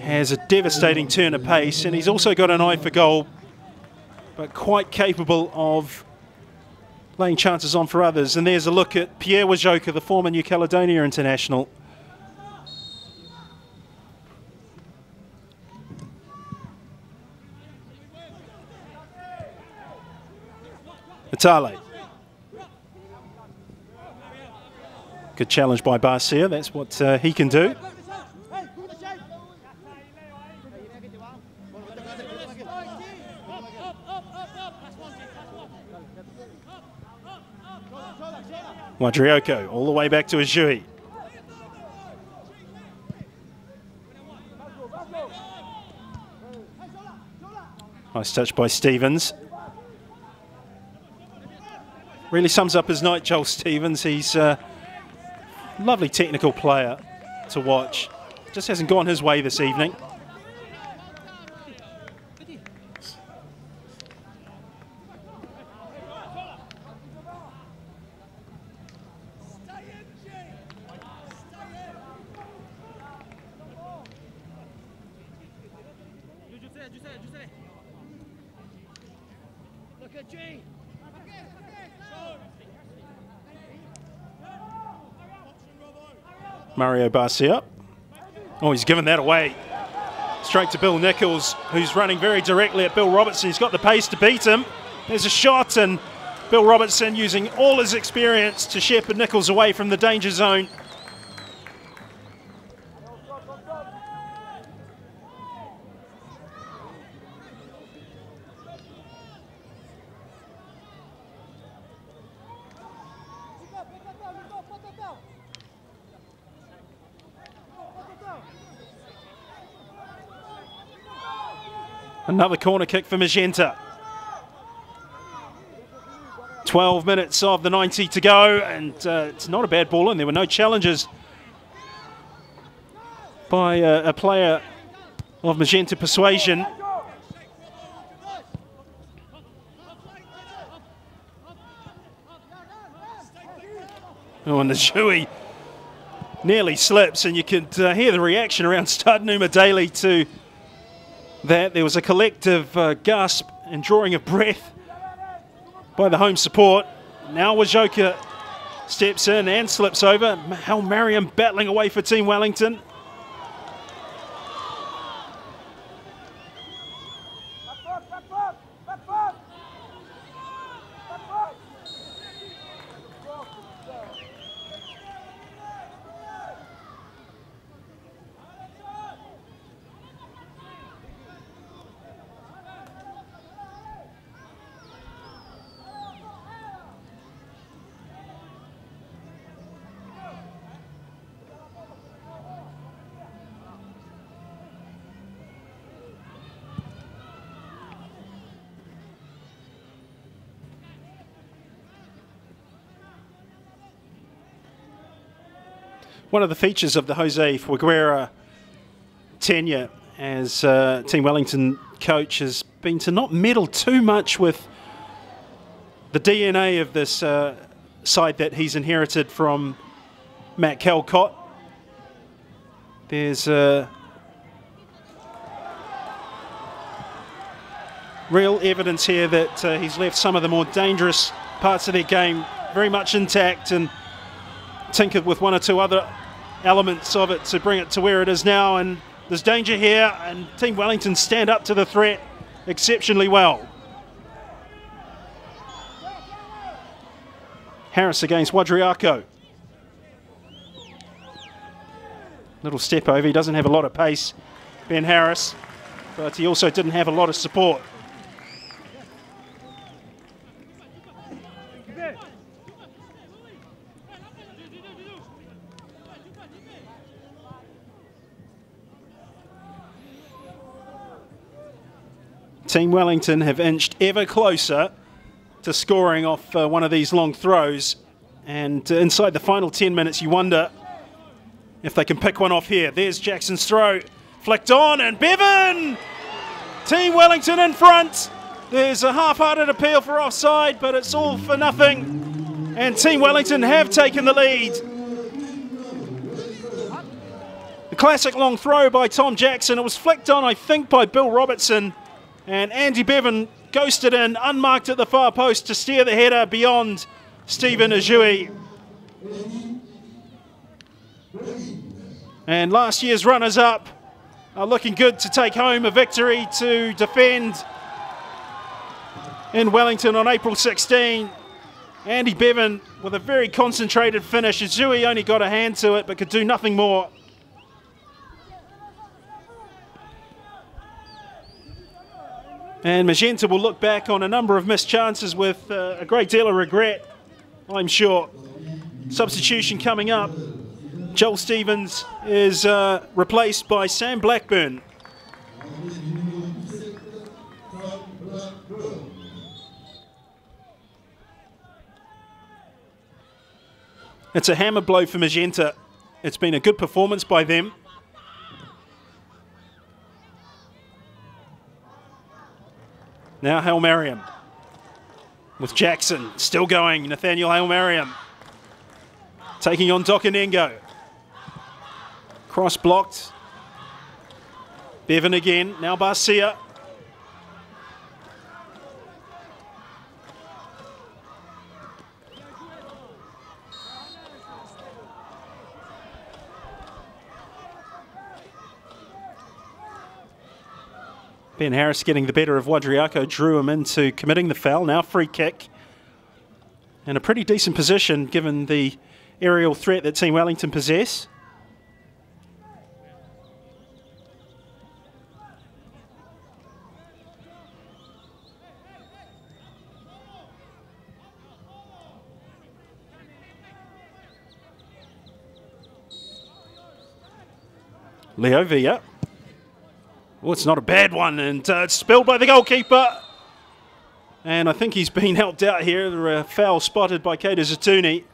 has a devastating turn of pace, and he's also got an eye for goal, but quite capable of laying chances on for others. And there's a look at Pierre Wajoka, the former New Caledonia international. Itale. Good challenge by Basia. That's what he can do. Wadrioko all the way back to Ajui. Nice touch by Stevens. Really sums up his night, Joel Stevens. He's a lovely technical player to watch. Just hasn't gone his way this evening. Mario Basia. Oh, he's given that away. Straight to Bill Nichols, who's running very directly at Bill Robertson. He's got the pace to beat him. There's a shot, and Bill Robertson using all his experience to shepherd Nichols away from the danger zone. Another corner kick for Magenta. 12 minutes of the 90 to go, and it's not a bad ball in. There were no challenges by a player of Magenta persuasion. Oh, and the Shui nearly slips, and you could hear the reaction around Stade Numa Daly to that. There was a collective gasp and drawing of breath by the home support. Now Wajoka steps in and slips over. Hailmariam battling away for Team Wellington. One of the features of the Jose Figueira tenure as Team Wellington coach has been to not meddle too much with the DNA of this side that he's inherited from Matt Calcott. There's real evidence here that he's left some of the more dangerous parts of their game very much intact and tinkered with one or two other elements of it to bring it to where it is now. And there's danger here, and Team Wellington stand up to the threat exceptionally well. Harris against Wadriako. Little step over. He doesn't have a lot of pace, Ben Harris, but he also didn't have a lot of support. Team Wellington have inched ever closer to scoring off one of these long throws, and inside the final 10 minutes you wonder if they can pick one off here. There's Jackson's throw, flicked on, and Bevan! Team Wellington in front. There's a half-hearted appeal for offside, but it's all for nothing, and Team Wellington have taken the lead. The classic long throw by Tom Jackson. It was flicked on, I think, by Bill Robertson, and Andy Bevan ghosted in, unmarked at the far post to steer the header beyond Stephen Ajui. And last year's runners-up are looking good to take home a victory to defend in Wellington on April 16. Andy Bevan with a very concentrated finish. Ajui only got a hand to it but could do nothing more. And Magenta will look back on a number of missed chances with a great deal of regret, I'm sure. Substitution coming up. Joel Stevens is replaced by Sam Blackburn. It's a hammer blow for Magenta. It's been a good performance by them. Now Hail-Mariam with Jackson still going. Nathaniel Hail-Mariam taking on Dokanengo. Cross blocked. Bevan again. Now Barcia. Ben Harris getting the better of Wadriako, drew him into committing the foul. Now free kick. And a pretty decent position given the aerial threat that Team Wellington possess. Leo Villa. Oh, it's not a bad one, and it's spilled by the goalkeeper. And I think he's been helped out here. A foul spotted by Keita Zatuni.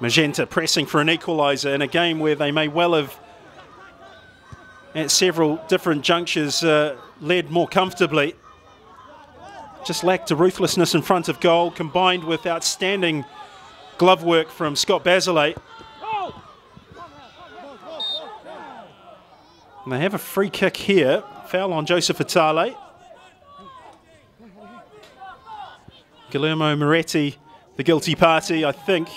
Magenta pressing for an equaliser in a game where they may well have, at several different junctures, led more comfortably. Just lacked a ruthlessness in front of goal, combined with outstanding glove work from Scott Bazilay. And they have a free kick here. Foul on Joseph Atale. Guillermo Moretti, the guilty party, I think.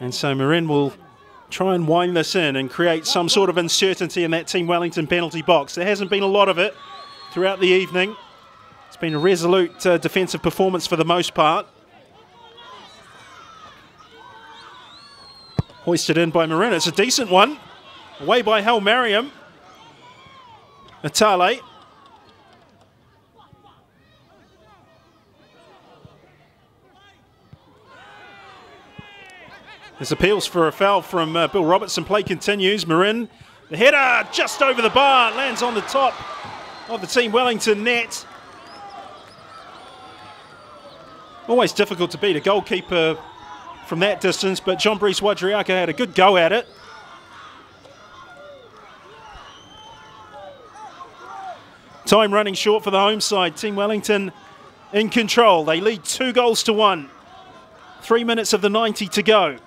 And so Marin will try and wind this in and create some sort of uncertainty in that Team Wellington penalty box. There hasn't been a lot of it throughout the evening. It's been a resolute defensive performance for the most part. Hoisted in by Marin. It's a decent one. Away by Hail-Mariam. Atale. There's appeals for a foul from Bill Robertson. Play continues. Marin, the header just over the bar, lands on the top of the Team Wellington net. Always difficult to beat a goalkeeper from that distance, but Jean-Brice Wadriaka had a good go at it. Time running short for the home side. Team Wellington in control. They lead 2-1. 3 minutes of the 90 to go.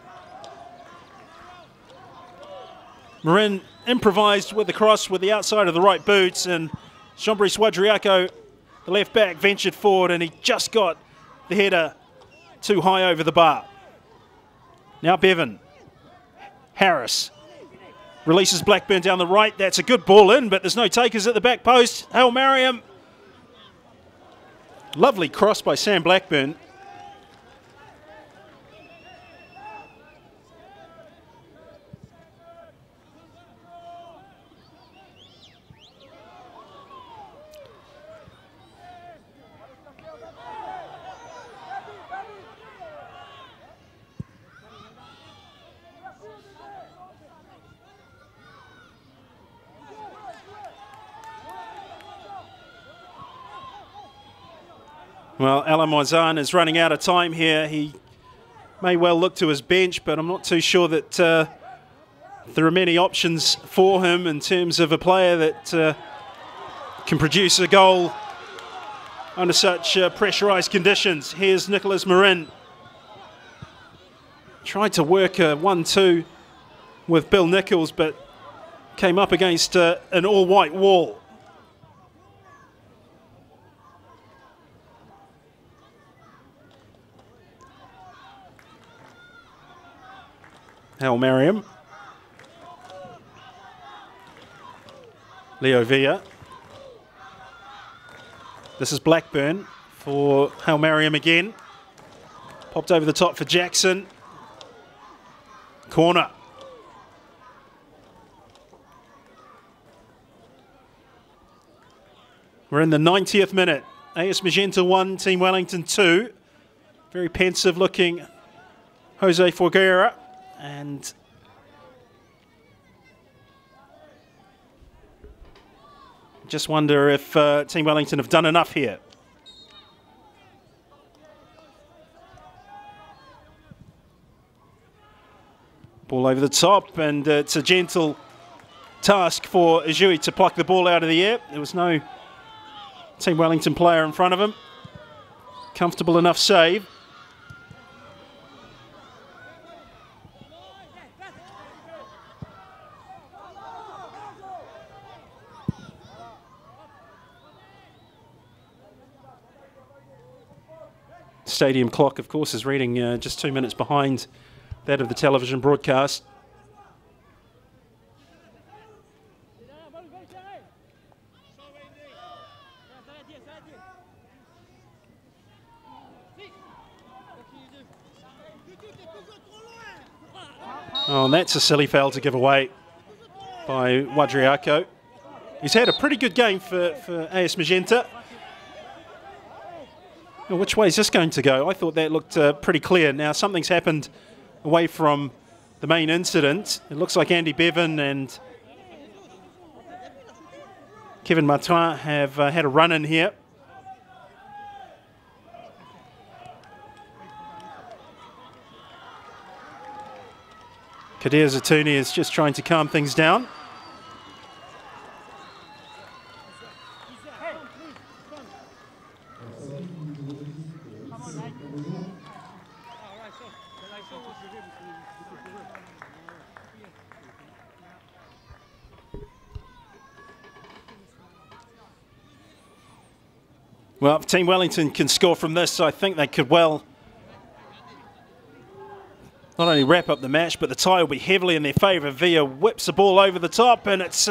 Marin improvised with the cross with the outside of the right boots, and Jean-Brice Wadriaka, the left back, ventured forward, and he just got the header too high over the bar. Now Bevan. Harris releases Blackburn down the right. That's a good ball in, but there's no takers at the back post. Hail Mariam. Lovely cross by Sam Blackburn. Well, Alain Moizan is running out of time here. He may well look to his bench, but I'm not too sure that there are many options for him in terms of a player that can produce a goal under such pressurised conditions. Here's Nicolas Marin. Tried to work a 1-2 with Bill Nichols, but came up against an all-white wall. Hail Mariam. Leo Villa. This is Blackburn for Hail Mariam again. Popped over the top for Jackson. Corner. We're in the 90th minute. AS Magenta 1, Team Wellington 2. Very pensive looking Jose Forguera. And just wonder if Team Wellington have done enough here. Ball over the top, and it's a gentle task for Ijui to pluck the ball out of the air. There was no Team Wellington player in front of him. Comfortable enough save. Stadium clock, of course, is reading just 2 minutes behind that of the television broadcast. Oh, and that's a silly foul to give away by Wadriaka. He's had a pretty good game for AS Magenta. Now, which way is this going to go? I thought that looked pretty clear. Now, something's happened away from the main incident. It looks like Andy Bevan and Kevin Martin have had a run in here. Kadir Zatouni is just trying to calm things down. Well, if Team Wellington can score from this, I think they could well not only wrap up the match, but the tie will be heavily in their favour. Villa whips the ball over the top, and it's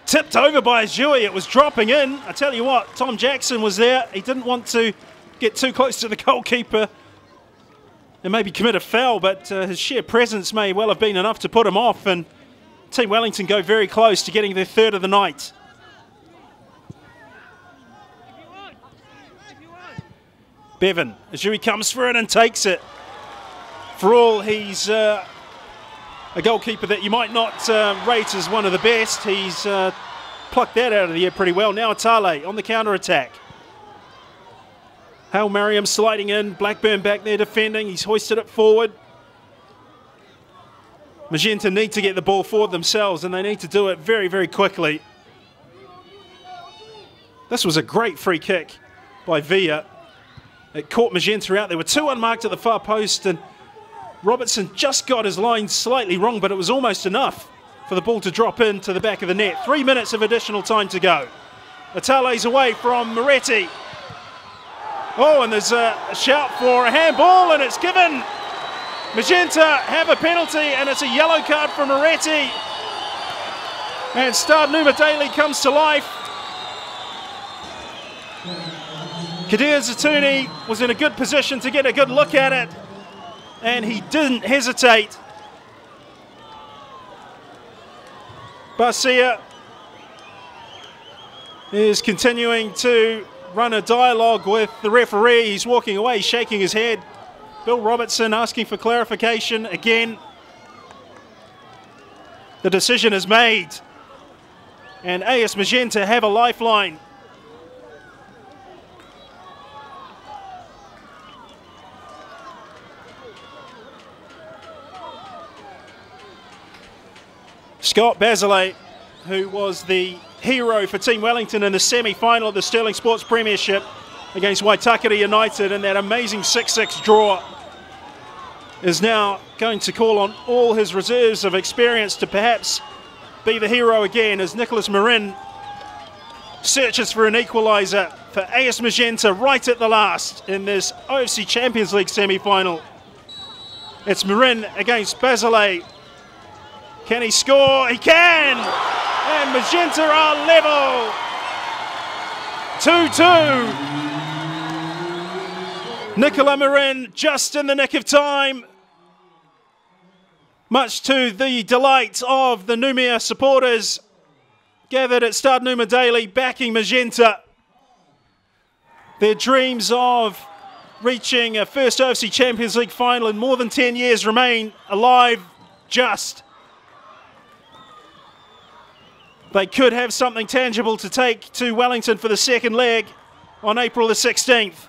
tipped over by Ijui. It was dropping in. I tell you what, Tom Jackson was there. He didn't want to get too close to the goalkeeper and maybe commit a foul, but his sheer presence may well have been enough to put him off, and Team Wellington go very close to getting their third of the night. Bevan, Ijui comes for it and takes it. For all he's a goalkeeper that you might not rate as one of the best, he's plucked that out of the air pretty well. Now Atale on the counter-attack. Hail Mariam sliding in, Blackburn back there defending, he's hoisted it forward. Magenta need to get the ball forward themselves, and they need to do it very, very quickly. This was a great free kick by Villa. It caught Magenta out. There were two unmarked at the far post, and Robertson just got his line slightly wrong, but it was almost enough for the ball to drop into the back of the net. 3 minutes of additional time to go. Atale's away from Moretti. Oh, and there's a shout for a handball, and it's given. Magenta have a penalty, and it's a yellow card for Moretti. And Stade Numa Daly comes to life. Kadir Zatuni was in a good position to get a good look at it, and he didn't hesitate. Barcia is continuing to run a dialogue with the referee. He's walking away, shaking his head. Bill Robertson asking for clarification again. The decision is made, and AS Magenta have a lifeline. Scott Basile, who was the hero for Team Wellington in the semi-final of the Sterling Sports Premiership against Waitakere United in that amazing 6-6 draw, is now going to call on all his reserves of experience to perhaps be the hero again as Nicholas Marin searches for an equaliser for AS Magenta right at the last in this OFC Champions League semi-final. It's Marin against Basile. Can he score? He can! And Magenta are level. 2-2. Nicola Marin just in the nick of time. Much to the delight of the Numia supporters gathered at Stade Numa Daly backing Magenta. Their dreams of reaching a first OFC Champions League final in more than 10 years remain alive just. They could have something tangible to take to Wellington for the second leg on April the 16th.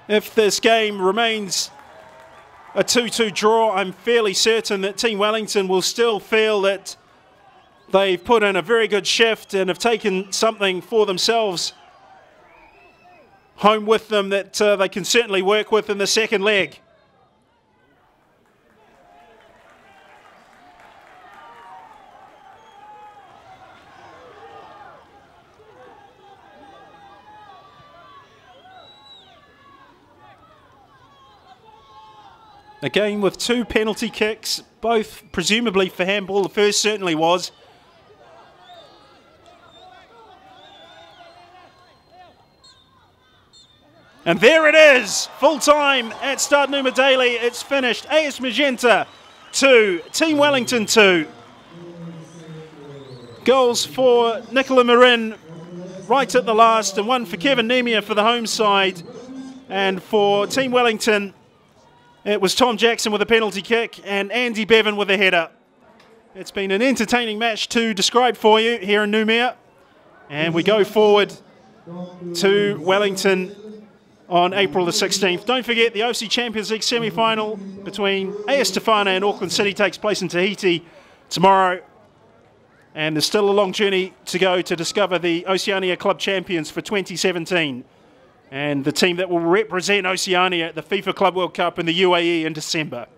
If this game remains a 2-2 draw, I'm fairly certain that Team Wellington will still feel that they've put in a very good shift and have taken something for themselves home with them that they can certainly work with in the second leg. A game with two penalty kicks, both presumably for handball. The first certainly was. And there it is, full time at Stade Numa Daly. It's finished. AS Magenta 2, Team Wellington 2. Goals for Nicola Marin right at the last, and one for Kevin Nemia for the home side. And for Team Wellington, it was Tom Jackson with a penalty kick and Andy Bevan with a header. It's been an entertaining match to describe for you here in Noumea. And we go forward to Wellington on April the 16th. Don't forget, the OFC Champions League semi-final between AS Tefana and Auckland City takes place in Tahiti tomorrow. And there's still a long journey to go to discover the Oceania Club champions for 2017. And the team that will represent Oceania at the FIFA Club World Cup in the UAE in December.